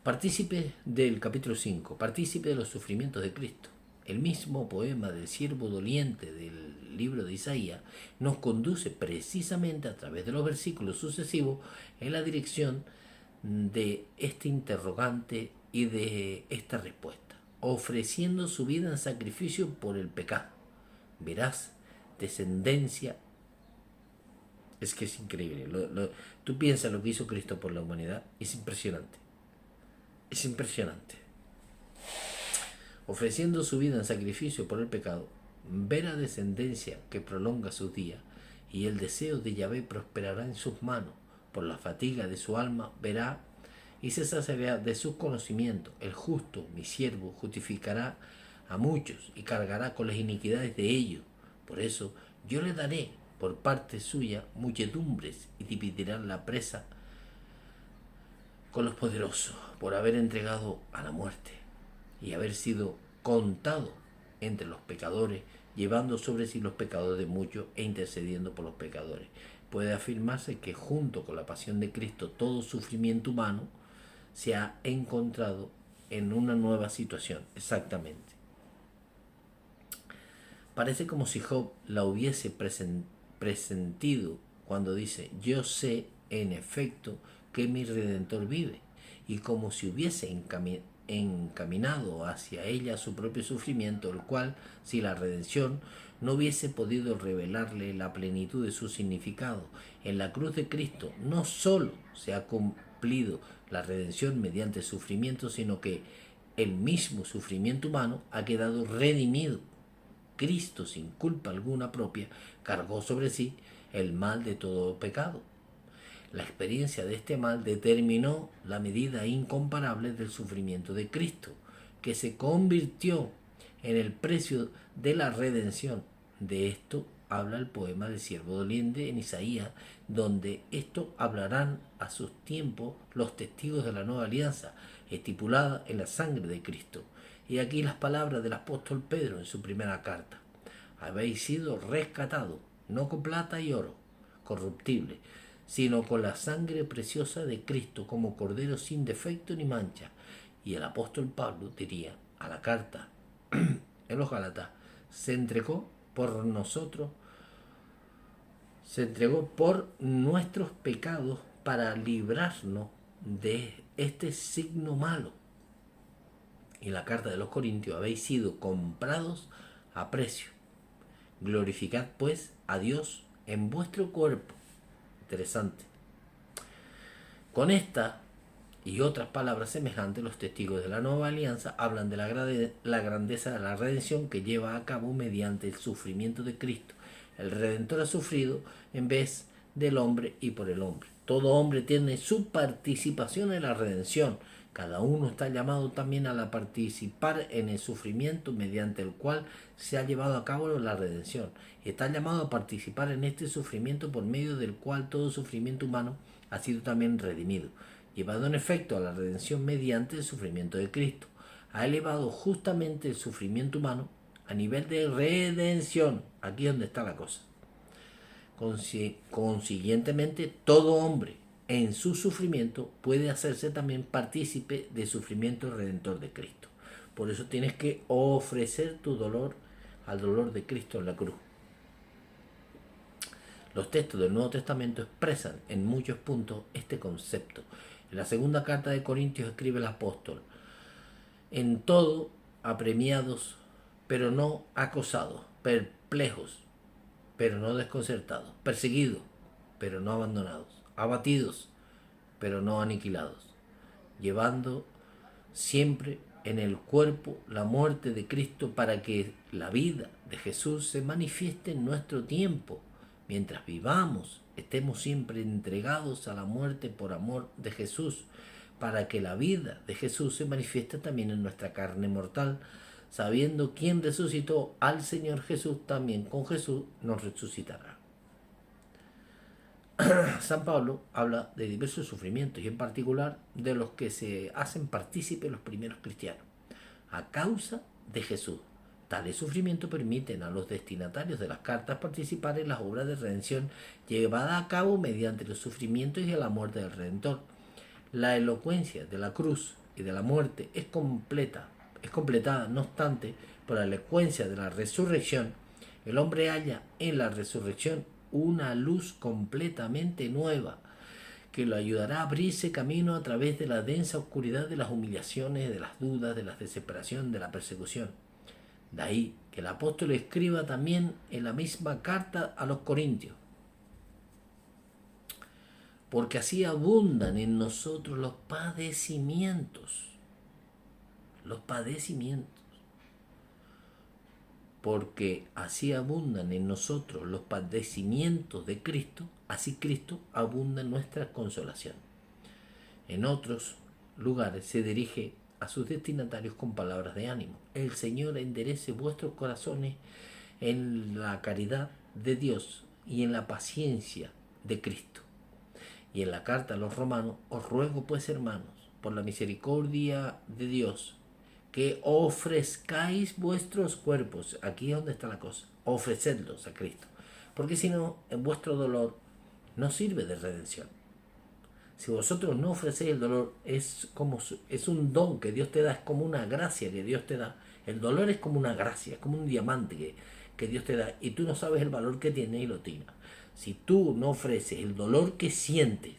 partícipe del capítulo 5, partícipe de los sufrimientos de Cristo. El mismo poema del siervo doliente del libro de Isaías nos conduce precisamente a través de los versículos sucesivos en la dirección de este interrogante y de esta respuesta, ofreciendo su vida en sacrificio por el pecado. Verás descendencia. Es que es increíble. Tú piensas lo que hizo Cristo por la humanidad, es impresionante. Es impresionante. Ofreciendo su vida en sacrificio por el pecado, verá descendencia que prolonga sus días, y el deseo de Yahvé prosperará en sus manos. Por la fatiga de su alma verá y se saciará de sus conocimientos. El justo, mi siervo, justificará a muchos y cargará con las iniquidades de ellos. Por eso yo le daré por parte suya muchedumbres y dividirán la presa con los poderosos, por haber entregado a la muerte y haber sido contado entre los pecadores, llevando sobre sí los pecados de muchos e intercediendo por los pecadores. Puede afirmarse que junto con la pasión de Cristo todo sufrimiento humano se ha encontrado en una nueva situación. Exactamente. Parece como si Job la hubiese presentido cuando dice: yo sé en efecto que mi Redentor vive, y como si hubiese encaminado hacia ella su propio sufrimiento, el cual, si la redención no hubiese podido revelarle la plenitud de su significado, en la cruz de Cristo no sólo se ha cumplido la redención mediante sufrimiento, sino que el mismo sufrimiento humano ha quedado redimido. Cristo, sin culpa alguna propia, cargó sobre sí el mal de todo pecado. La experiencia de este mal determinó la medida incomparable del sufrimiento de Cristo, que se convirtió en el precio de la redención. De esto habla el poema del siervo doliente en Isaías, donde esto hablarán a sus tiempos los testigos de la nueva alianza, estipulada en la sangre de Cristo. Y aquí las palabras del apóstol Pedro en su primera carta: habéis sido rescatados, no con plata y oro corruptible, sino con la sangre preciosa de Cristo, como cordero sin defecto ni mancha. Y el apóstol Pablo diría a la carta en los Gálatas: se entregó por nosotros, se entregó por nuestros pecados para librarnos de este signo malo. Y la carta de los Corintios: habéis sido comprados a precio. Glorificad pues a Dios en vuestro cuerpo. Interesante. Con esta y otras palabras semejantes, los testigos de la nueva alianza hablan de la grandeza de la redención que lleva a cabo mediante el sufrimiento de Cristo. El Redentor ha sufrido en vez del hombre y por el hombre. Todo hombre tiene su participación en la redención. Cada uno está llamado también a participar en el sufrimiento mediante el cual se ha llevado a cabo la redención. Está llamado a participar en este sufrimiento por medio del cual todo sufrimiento humano ha sido también redimido, llevado en efecto a la redención mediante el sufrimiento de Cristo. Ha elevado justamente el sufrimiento humano a nivel de redención. Aquí es donde está la cosa. Consiguientemente, todo hombre en su sufrimiento puede hacerse también partícipe del sufrimiento redentor de Cristo. Por eso tienes que ofrecer tu dolor al dolor de Cristo en la cruz. Los textos del Nuevo Testamento expresan en muchos puntos este concepto. En la segunda carta de Corintios escribe el apóstol: en todo apremiados, pero no acosados, perplejos, pero no desconcertados, perseguidos, pero no abandonados, abatidos, pero no aniquilados, llevando siempre en el cuerpo la muerte de Cristo, para que la vida de Jesús se manifieste en nuestro tiempo. Mientras vivamos estemos siempre entregados a la muerte por amor de Jesús, para que la vida de Jesús se manifieste también en nuestra carne mortal, sabiendo quién resucitó al Señor Jesús, también con Jesús nos resucitará. San Pablo habla de diversos sufrimientos y en particular de los que se hacen partícipes los primeros cristianos a causa de Jesús. Tales sufrimientos permiten a los destinatarios de las cartas participar en las obras de redención llevadas a cabo mediante los sufrimientos y la muerte del Redentor. La elocuencia de la cruz y de la muerte es completada, no obstante, por la elocuencia de la resurrección. El hombre halla en la resurrección una luz completamente nueva que lo ayudará a abrirse camino a través de la densa oscuridad de las humillaciones, de las dudas, de la desesperación, de la persecución. De ahí que el apóstol escriba también en la misma carta a los Corintios: porque así abundan en nosotros los padecimientos. Porque así abundan en nosotros los padecimientos de Cristo, así Cristo abunda en nuestra consolación. En otros lugares se dirige a sus destinatarios con palabras de ánimo: el Señor enderece vuestros corazones en la caridad de Dios y en la paciencia de Cristo. Y en la carta a los romanos: os ruego pues, hermanos, por la misericordia de Dios, que ofrezcáis vuestros cuerpos. Aquí es donde está la cosa: ofrecedlos a Cristo, porque si no, en vuestro dolor no sirve de redención. Si vosotros no ofrecéis el dolor, es un don que Dios te da, es como una gracia que Dios te da. El dolor es como una gracia, es como un diamante que Dios te da, y tú no sabes el valor que tiene y lo tiras. Si tú no ofreces el dolor que sientes,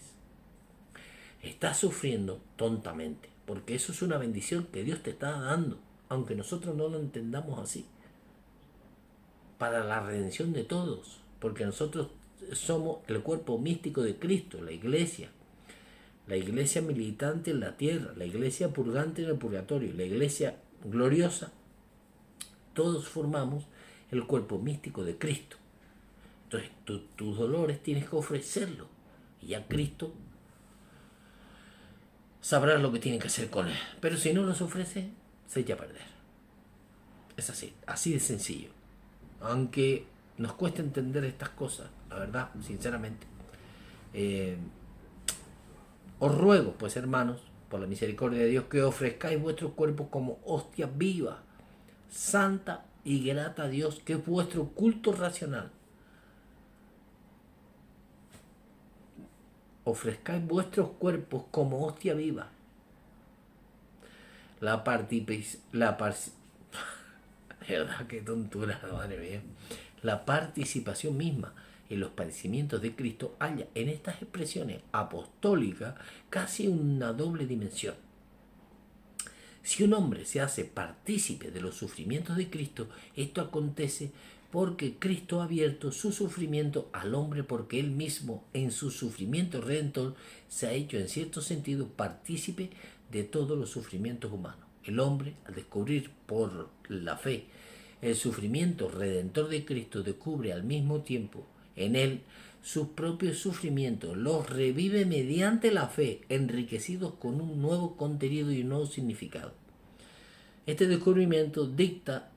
estás sufriendo tontamente, porque eso es una bendición que Dios te está dando, aunque nosotros no lo entendamos así, para la redención de todos, porque nosotros somos el cuerpo místico de Cristo, la iglesia militante en la tierra, la iglesia purgante en el purgatorio, la iglesia gloriosa. Todos formamos el cuerpo místico de Cristo. Entonces tus dolores tienes que ofrecerlos, y ya Cristo sabrá lo que tiene que hacer con él. Pero si no los ofrece, se echa a perder. Es así de sencillo. Aunque nos cuesta entender estas cosas, la verdad, sinceramente, os ruego, pues, hermanos, por la misericordia de Dios, que ofrezcáis vuestros cuerpos como hostia viva, santa y grata a Dios, que es vuestro culto racional. Ofrezcáis vuestros cuerpos como hostia viva. ¿Verdad? Qué tontura, madre mía. La participación misma en los padecimientos de Cristo halla en estas expresiones apostólicas casi una doble dimensión. Si un hombre se hace partícipe de los sufrimientos de Cristo, esto acontece porque Cristo ha abierto su sufrimiento al hombre, porque él mismo en su sufrimiento redentor se ha hecho en cierto sentido partícipe de todos los sufrimientos humanos. El hombre, al descubrir por la fe el sufrimiento redentor de Cristo, descubre al mismo tiempo en él sus propios sufrimientos, los revive mediante la fe, enriquecidos con un nuevo contenido y un nuevo significado. Este descubrimiento dicta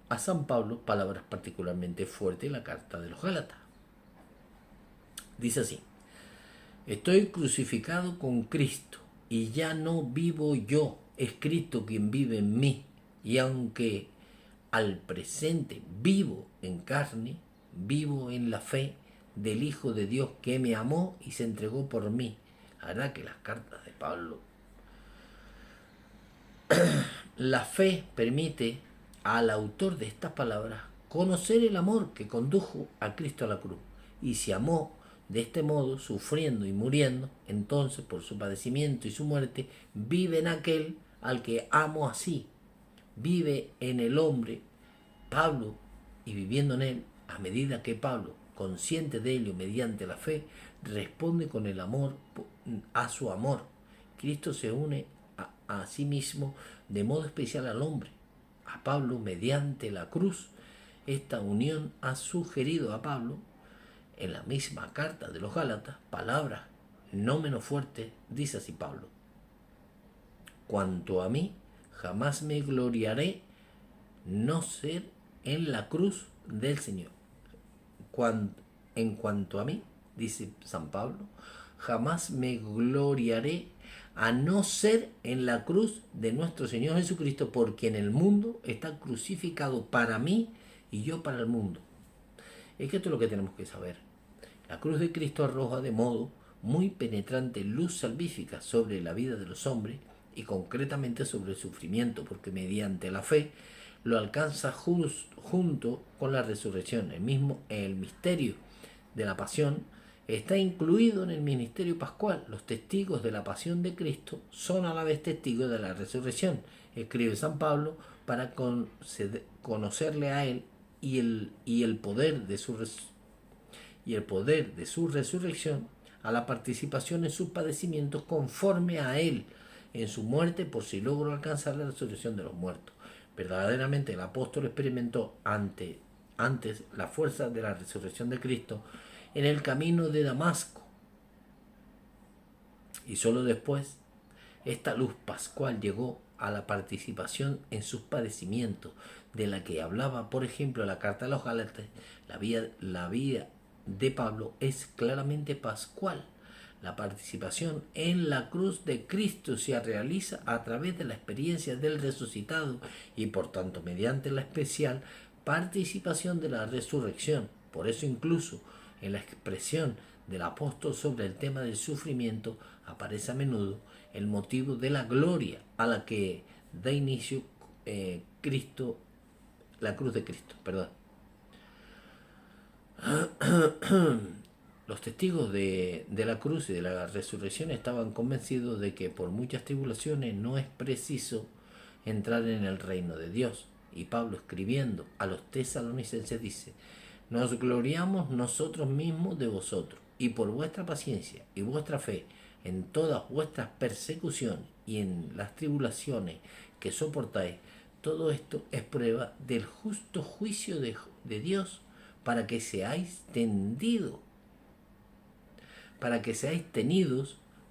a San Pablo palabras particularmente fuertes en la carta de los Gálatas. Dice así: estoy crucificado con Cristo, y ya no vivo yo, es Cristo quien vive en mí, y aunque al presente vivo en carne, vivo en la fe del Hijo de Dios que me amó y se entregó por mí. La verdad que las cartas de Pablo, la fe permite al autor de estas palabras conocer el amor que condujo a Cristo a la cruz, y se amó de este modo, sufriendo y muriendo. Entonces, por su padecimiento y su muerte, vive en aquel al que amo así. Vive en el hombre Pablo, y viviendo en él, a medida que Pablo, consciente de ello mediante la fe, responde con el amor a su amor. Cristo se une a sí mismo de modo especial al hombre. A Pablo mediante la cruz. Esta unión ha sugerido a Pablo En la misma carta de los Gálatas, palabras no menos fuertes, dice así Pablo: cuanto a mí, jamás me gloriaré no ser en la cruz del Señor. En cuanto a mí, dice San Pablo, jamás me gloriaré a no ser en la cruz de nuestro Señor Jesucristo, porque en el mundo está crucificado para mí y yo para el mundo. Es que esto es lo que tenemos que saber. La cruz de Cristo arroja de modo muy penetrante luz salvífica sobre la vida de los hombres y concretamente sobre el sufrimiento, porque mediante la fe lo alcanza junto con la resurrección. El misterio de la pasión está incluido en el ministerio pascual. Los testigos de la pasión de Cristo son a la vez testigos de la resurrección, escribe San Pablo, para conocerle a Él y el poder de su resurrección, a la participación en sus padecimientos conforme a Él en su muerte, por si logro alcanzar la resurrección de los muertos. Verdaderamente el apóstol experimentó antes la fuerza de la resurrección de Cristo en el camino de Damasco, y solo después esta luz pascual llegó a la participación en sus padecimientos, de la que hablaba, por ejemplo, la carta a los Gálatas. La vida de Pablo es claramente pascual. La participación en la cruz de Cristo se realiza a través de la experiencia del resucitado y por tanto mediante la especial participación de la resurrección. Por eso incluso en la expresión del apóstol sobre el tema del sufrimiento aparece a menudo el motivo de la gloria a la que da inicio Cristo, la cruz de Cristo. Los testigos de la cruz y de la resurrección estaban convencidos de que por muchas tribulaciones no es preciso entrar en el reino de Dios. Y Pablo, escribiendo a los tesalonicenses, dice: nos gloriamos nosotros mismos de vosotros, y por vuestra paciencia y vuestra fe en todas vuestras persecuciones y en las tribulaciones que soportáis. Todo esto es prueba del justo juicio de Dios, para que seáis tenidos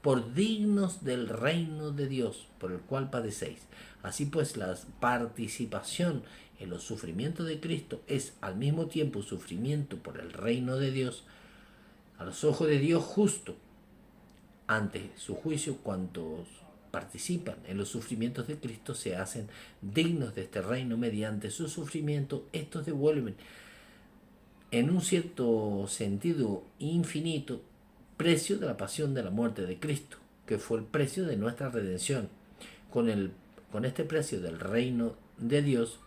por dignos del reino de Dios, por el cual padecéis. Así pues, la participación en los sufrimientos de Cristo es al mismo tiempo sufrimiento por el reino de Dios. A los ojos de Dios justo, ante su juicio, cuantos participan en los sufrimientos de Cristo se hacen dignos de este reino mediante su sufrimiento. Estos devuelven, en un cierto sentido infinito, precio de la pasión de la muerte de Cristo, que fue el precio de nuestra redención. Con este precio del reino de Dios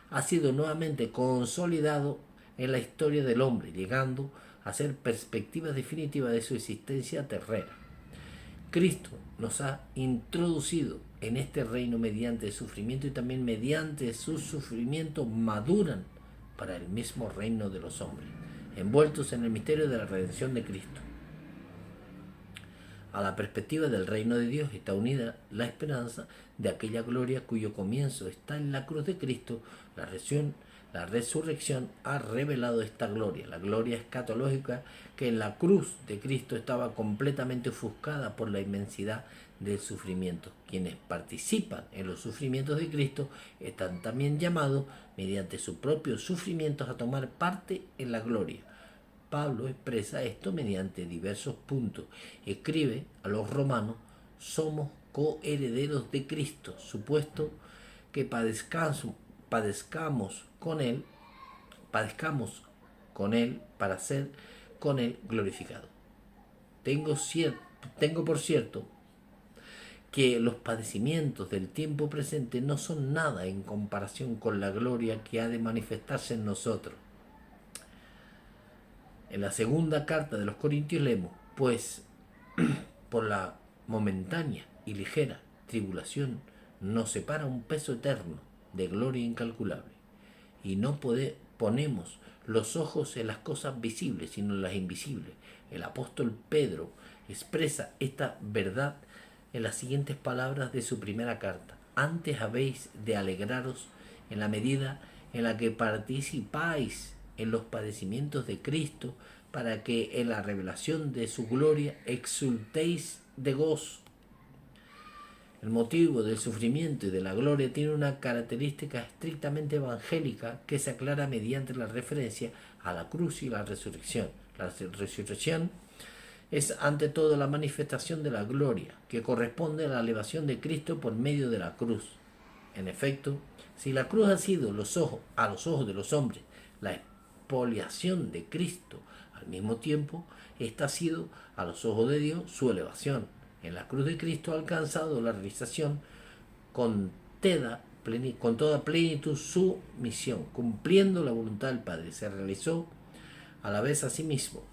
ha sido nuevamente consolidado en la historia del hombre, llegando a ser perspectiva definitiva de su existencia terrena. Cristo nos ha introducido en este reino mediante el sufrimiento, y también mediante su sufrimiento maduran para el mismo reino de los hombres, envueltos en el misterio de la redención de Cristo. A la perspectiva del reino de Dios está unida la esperanza de aquella gloria cuyo comienzo está en la cruz de Cristo. La resurrección ha revelado esta gloria, la gloria escatológica, que en la cruz de Cristo estaba completamente ofuscada por la inmensidad del sufrimiento. Quienes participan en los sufrimientos de Cristo están también llamados, mediante sus propios sufrimientos, a tomar parte en la gloria. Pablo expresa esto mediante diversos puntos. Escribe a los romanos: somos coherederos de Cristo, supuesto que padezcamos con él para ser con él glorificado. Tengo por cierto que los padecimientos del tiempo presente no son nada en comparación con la gloria que ha de manifestarse en nosotros. En la segunda carta de los Corintios leemos: pues por la momentánea y ligera tribulación nos separa un peso eterno de gloria incalculable, y no ponemos los ojos en las cosas visibles, sino en las invisibles. El apóstol Pedro expresa esta verdad en las siguientes palabras de su primera carta: antes habéis de alegraros en la medida en la que participáis en los padecimientos de Cristo, para que en la revelación de su gloria exultéis de gozo. El motivo del sufrimiento y de la gloria tiene una característica estrictamente evangélica que se aclara mediante la referencia a la cruz y la resurrección. La resurrección es ante todo la manifestación de la gloria, que corresponde a la elevación de Cristo por medio de la cruz. En efecto, si la cruz ha sido a los ojos de los hombres la expoliación de Cristo, al mismo tiempo, esta ha sido a los ojos de Dios su elevación. En la cruz de Cristo ha alcanzado la realización con toda plenitud su misión, cumpliendo la voluntad del Padre. Se realizó a la vez a sí mismo.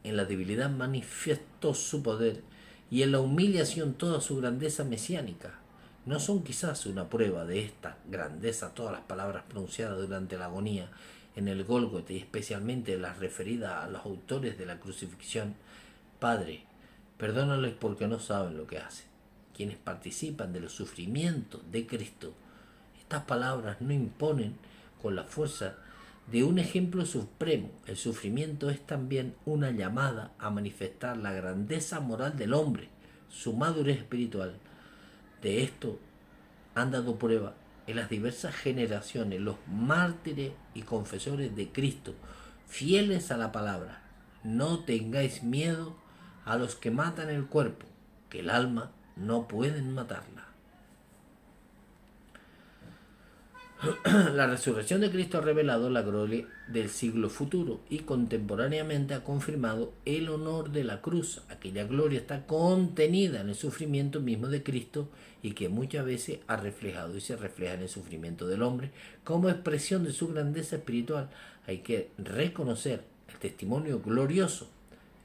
En la debilidad manifestó su poder y en la humillación toda su grandeza mesiánica. ¿No son quizás una prueba de esta grandeza todas las palabras pronunciadas durante la agonía en el Gólgota y especialmente las referidas a los autores de la crucifixión? Padre, perdónales porque no saben lo que hacen. Quienes participan de los sufrimientos de Cristo, estas palabras no imponen con la fuerza de un ejemplo supremo. El sufrimiento es también una llamada a manifestar la grandeza moral del hombre, su madurez espiritual. De esto han dado prueba en las diversas generaciones los mártires y confesores de Cristo, fieles a la palabra. No tengáis miedo a los que matan el cuerpo, que el alma no pueden matarla. La resurrección de Cristo ha revelado la gloria del siglo futuro y contemporáneamente ha confirmado el honor de la cruz. Aquella gloria está contenida en el sufrimiento mismo de Cristo y que muchas veces ha reflejado y se refleja en el sufrimiento del hombre como expresión de su grandeza espiritual. Hay que reconocer el testimonio glorioso,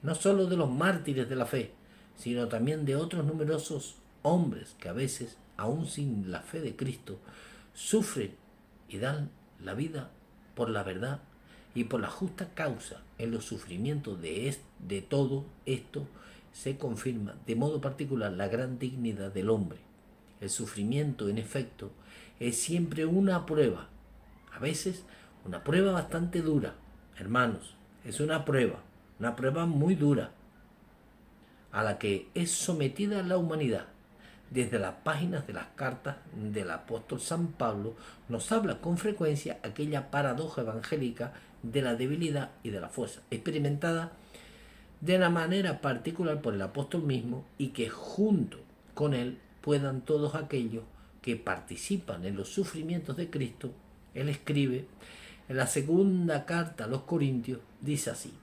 no solo de los mártires de la fe, sino también de otros numerosos hombres que a veces, aún sin la fe de Cristo, sufren y dan la vida por la verdad y por la justa causa. En los sufrimientos de todo esto se confirma de modo particular la gran dignidad del hombre. El sufrimiento, en efecto, es siempre una prueba, a veces una prueba bastante dura. Hermanos, es una prueba muy dura, a la que es sometida la humanidad. Desde las páginas de las cartas del apóstol San Pablo nos habla con frecuencia aquella paradoja evangélica de la debilidad y de la fuerza, experimentada de la manera particular por el apóstol mismo, y que junto con él puedan todos aquellos que participan en los sufrimientos de Cristo. Él escribe en la segunda carta a los Corintios, dice así: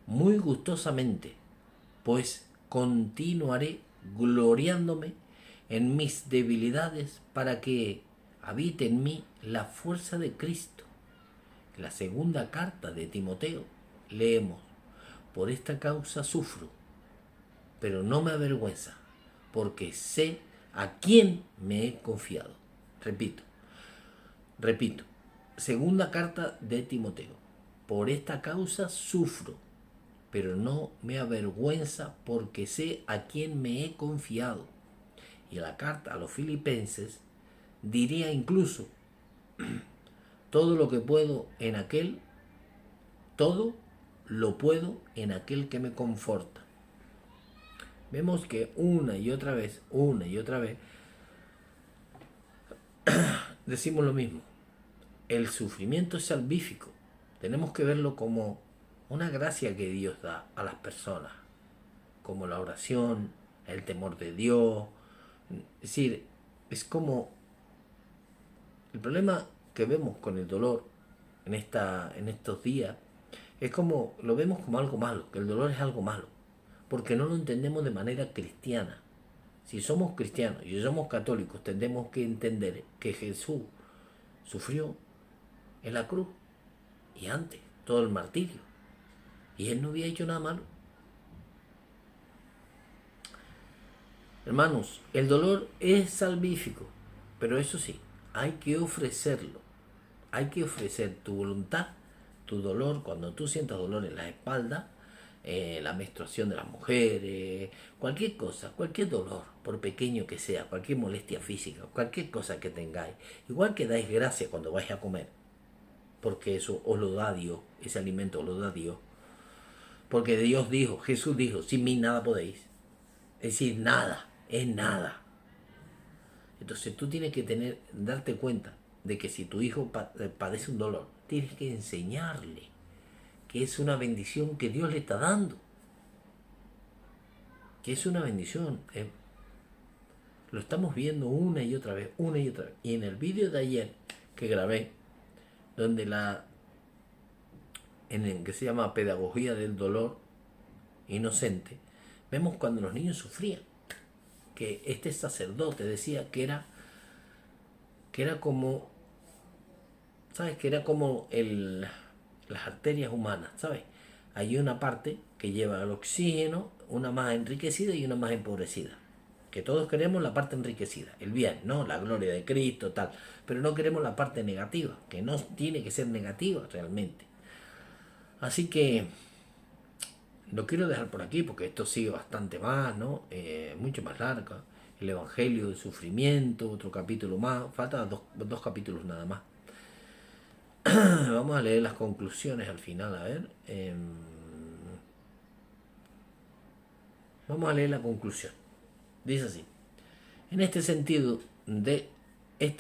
muy gustosamente, pues continuaré gloriándome en mis debilidades para que habite en mí la fuerza de Cristo. En la segunda carta de Timoteo leemos: por esta causa sufro, pero no me avergüenza, porque sé a quién me he confiado. Repito, segunda carta de Timoteo: por esta causa sufro, pero no me avergüenza, porque sé a quién me he confiado. Y en la carta a los Filipenses diría incluso: todo lo puedo en aquel que me conforta. Vemos que una y otra vez decimos lo mismo. El sufrimiento es salvífico. Tenemos que verlo como una gracia que Dios da a las personas, como la oración, el temor de Dios. Es decir, es como el problema que vemos con el dolor en estos días, es como lo vemos como algo malo, que el dolor es algo malo, porque no lo entendemos de manera cristiana. Si somos cristianos y somos católicos, tendremos que entender que Jesús sufrió en la cruz y antes todo el martirio, y él no había hecho nada malo. Hermanos, el dolor es salvífico, pero eso sí, hay que ofrecerlo. Hay que ofrecer tu voluntad, tu dolor. Cuando tú sientas dolor en la espalda, la menstruación de las mujeres, cualquier cosa, cualquier dolor, por pequeño que sea, cualquier molestia física, cualquier cosa que tengáis, igual que dais gracias cuando vais a comer, porque eso os lo da Dios, ese alimento os lo da Dios. Porque Dios dijo, Jesús dijo, sin mí nada podéis. Es decir, nada, es nada. Entonces tú tienes que darte cuenta de que si tu hijo padece un dolor, tienes que enseñarle que es una bendición que Dios le está dando. Que es una bendición. Lo estamos viendo una y otra vez, una y otra vez. Y en el vídeo de ayer que grabé, donde en el que se llama Pedagogía del Dolor Inocente, vemos cuando los niños sufrían. Que este sacerdote decía que era como, ¿sabes? Que era como las arterias humanas, ¿sabes? Hay una parte que lleva el oxígeno, una más enriquecida y una más empobrecida. Que todos queremos la parte enriquecida, el bien, ¿no? La gloria de Cristo, tal. Pero no queremos la parte negativa, que no tiene que ser negativa realmente. Así que lo quiero dejar por aquí porque esto sigue bastante más, ¿no? Mucho más largo. El Evangelio del Sufrimiento, otro capítulo más. Faltan dos capítulos nada más. Vamos a leer las conclusiones al final, a ver. Vamos a leer la conclusión. Dice así. Este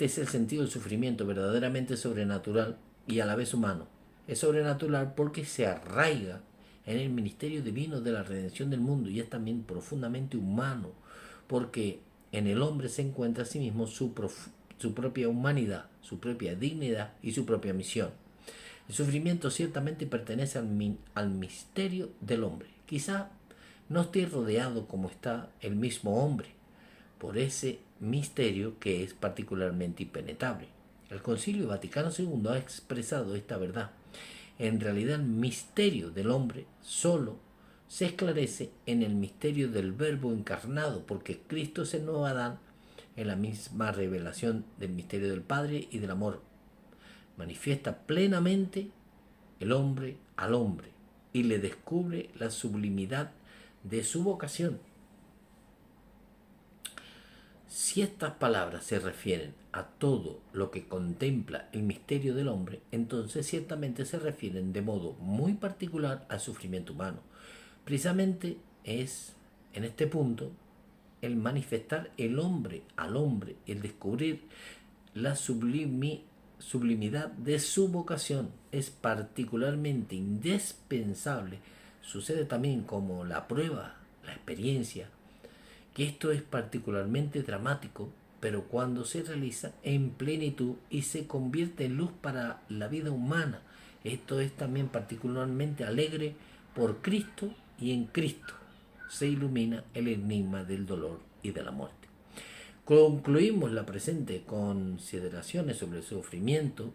es el sentido del sufrimiento verdaderamente sobrenatural y a la vez humano. Es sobrenatural porque se arraiga en el ministerio divino de la redención del mundo y es también profundamente humano porque en el hombre se encuentra a sí mismo su propia humanidad, su propia dignidad y su propia misión. El sufrimiento ciertamente pertenece al misterio del hombre. Quizá no esté rodeado como está el mismo hombre por ese misterio que es particularmente impenetrable. El Concilio Vaticano II ha expresado esta verdad. En realidad el misterio del hombre solo se esclarece en el misterio del Verbo encarnado, porque Cristo es el nuevo Adán en la misma revelación del misterio del Padre y del amor. Manifiesta plenamente el hombre al hombre y le descubre la sublimidad de su vocación. Si estas palabras se refieren a todo lo que contempla el misterio del hombre, entonces ciertamente se refieren de modo muy particular al sufrimiento humano. Precisamente es en este punto el manifestar el hombre al hombre, el descubrir la sublimidad de su vocación es particularmente indispensable. Sucede también como la prueba, la experiencia, que esto es particularmente dramático, pero cuando se realiza en plenitud y se convierte en luz para la vida humana, esto es también particularmente alegre por Cristo y en Cristo se ilumina el enigma del dolor y de la muerte. Concluimos la presente consideraciones sobre el sufrimiento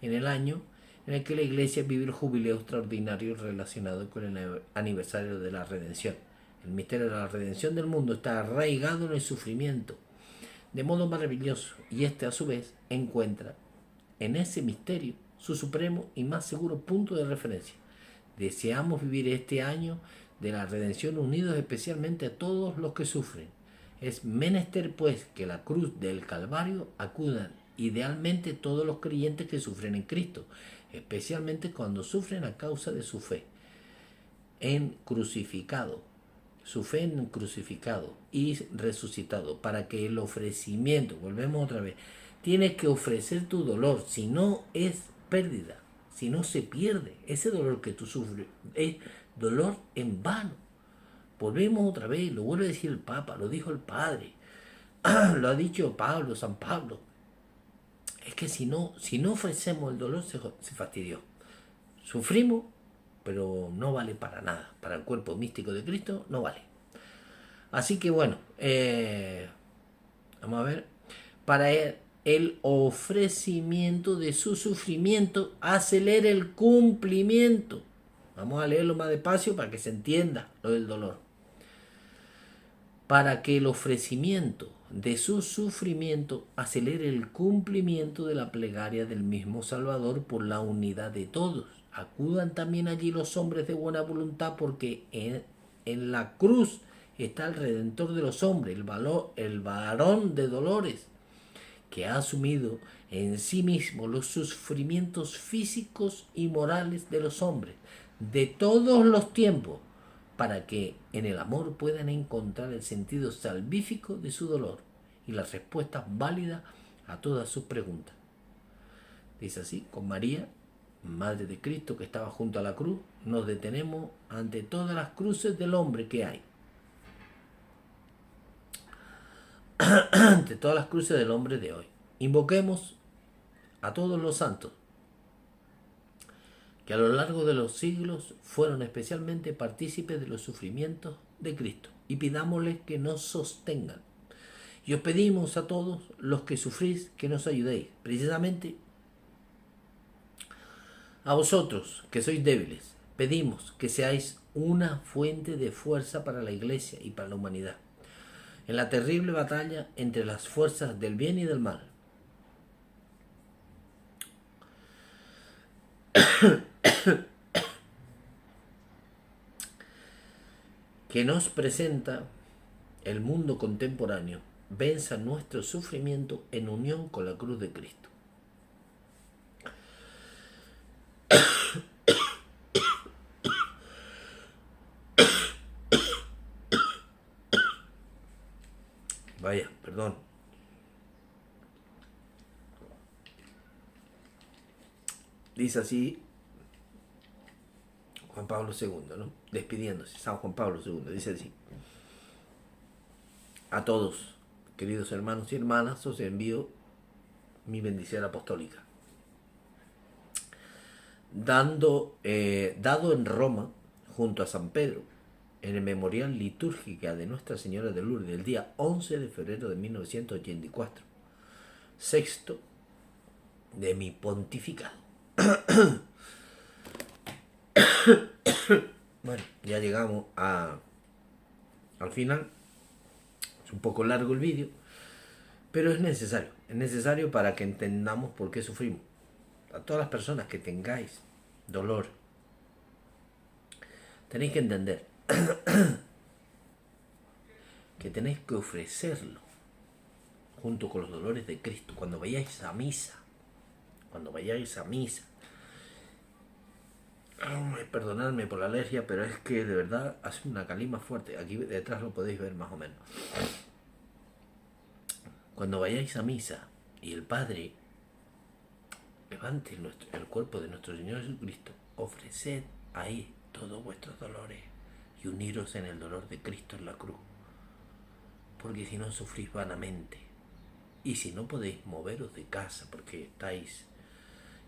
en el año en el que la Iglesia vive el jubileo extraordinario relacionado con el aniversario de la redención. El misterio de la redención del mundo está arraigado en el sufrimiento de modo maravilloso y este a su vez encuentra en ese misterio su supremo y más seguro punto de referencia. Deseamos vivir este año de la redención unidos especialmente a todos los que sufren. Es menester pues que la cruz del Calvario acudan idealmente todos los creyentes que sufren en Cristo, especialmente cuando sufren a causa de su fe en crucificado, su fe en crucificado y resucitado, para que el ofrecimiento, volvemos otra vez, tienes que ofrecer tu dolor, si no es pérdida, si no se pierde, ese dolor que tú sufres es dolor en vano. Volvemos otra vez, lo vuelve a decir el Papa, lo dijo el Padre, lo ha dicho Pablo, San Pablo. Es que si no ofrecemos el dolor, se fastidió. Sufrimos, pero no vale para nada. Para el cuerpo místico de Cristo no vale. Así que bueno, vamos a ver. Para el ofrecimiento de su sufrimiento acelera el cumplimiento. Vamos a leerlo más despacio para que se entienda lo del dolor. Para que el ofrecimiento de su sufrimiento acelere el cumplimiento de la plegaria del mismo Salvador por la unidad de todos. Acudan también allí los hombres de buena voluntad, porque en la cruz está el Redentor de los hombres, el varón de dolores, que ha asumido en sí mismo los sufrimientos físicos y morales de los hombres de todos los tiempos, para que en el amor puedan encontrar el sentido salvífico de su dolor y las respuestas válidas a todas sus preguntas. Dice así: con María, Madre de Cristo, que estaba junto a la cruz, nos detenemos ante todas las cruces del hombre que hay. Ante todas las cruces del hombre de hoy. Invoquemos a todos los santos que a lo largo de los siglos fueron especialmente partícipes de los sufrimientos de Cristo, y pidámosles que nos sostengan. Y os pedimos a todos los que sufrís que nos ayudéis, precisamente a vosotros que sois débiles. Pedimos que seáis una fuente de fuerza para la Iglesia y para la humanidad, en la terrible batalla entre las fuerzas del bien y del mal. Que nos presenta el mundo contemporáneo, venza nuestro sufrimiento en unión con la cruz de Cristo. Vaya, perdón. Dice así Juan Pablo II, ¿no? Despidiéndose, San Juan Pablo II, dice así: a todos, queridos hermanos y hermanas, os envío mi bendición apostólica. Dado en Roma, junto a San Pedro, en el memorial litúrgica de Nuestra Señora de Lourdes, del día 11 de febrero de 1984, sexto de mi pontificado. Bueno, ya llegamos al final. Es un poco largo el vídeo, pero es necesario para que entendamos por qué sufrimos. A todas las personas que tengáis dolor, tenéis que entender que tenéis que ofrecerlo junto con los dolores de Cristo. Cuando vayáis a misa, perdonadme por la alergia, pero es que de verdad hace una calima fuerte. Aquí detrás lo podéis ver más o menos. Cuando vayáis a misa y el Padre levante el cuerpo de nuestro Señor Jesucristo, ofreced ahí todos vuestros dolores y uniros en el dolor de Cristo en la cruz. Porque si no, sufrís vanamente. Y si no podéis moveros de casa porque estáis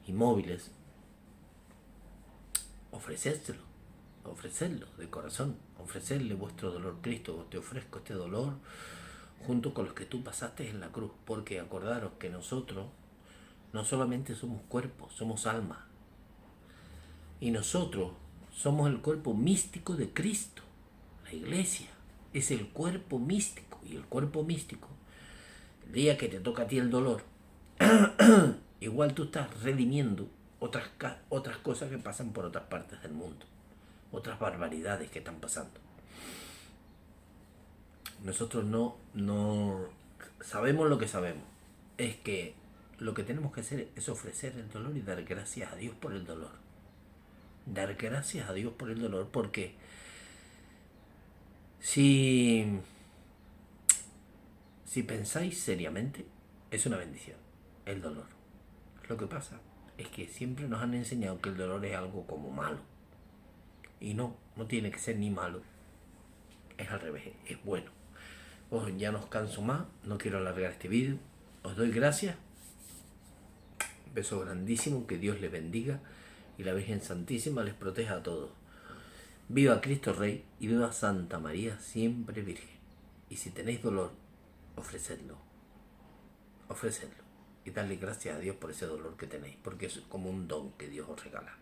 inmóviles, ofrecédselo de corazón, ofrecerle vuestro dolor. Cristo, te ofrezco este dolor junto con los que tú pasaste en la cruz, porque acordaros que nosotros no solamente somos cuerpo, somos alma, y nosotros somos el cuerpo místico de Cristo. La Iglesia es el cuerpo místico, y el cuerpo místico, el día que te toca a ti el dolor, igual tú estás redimiendo otras cosas que pasan por otras partes del mundo, otras barbaridades que están pasando. Nosotros no sabemos lo que sabemos, es que lo que tenemos que hacer es ofrecer el dolor y dar gracias a Dios por el dolor. Dar gracias a Dios por el dolor, porque si pensáis seriamente, es una bendición el dolor. Lo que pasa es que siempre nos han enseñado que el dolor es algo como malo. Y no tiene que ser ni malo. Es al revés, es bueno. Pues ya no os canso más, no quiero alargar este vídeo. Os doy gracias. Un beso grandísimo, que Dios les bendiga y la Virgen Santísima les proteja a todos. Viva Cristo Rey y viva Santa María, siempre Virgen. Y si tenéis dolor, ofrecedlo. Y darle gracias a Dios por ese dolor que tenéis, porque es como un don que Dios os regala.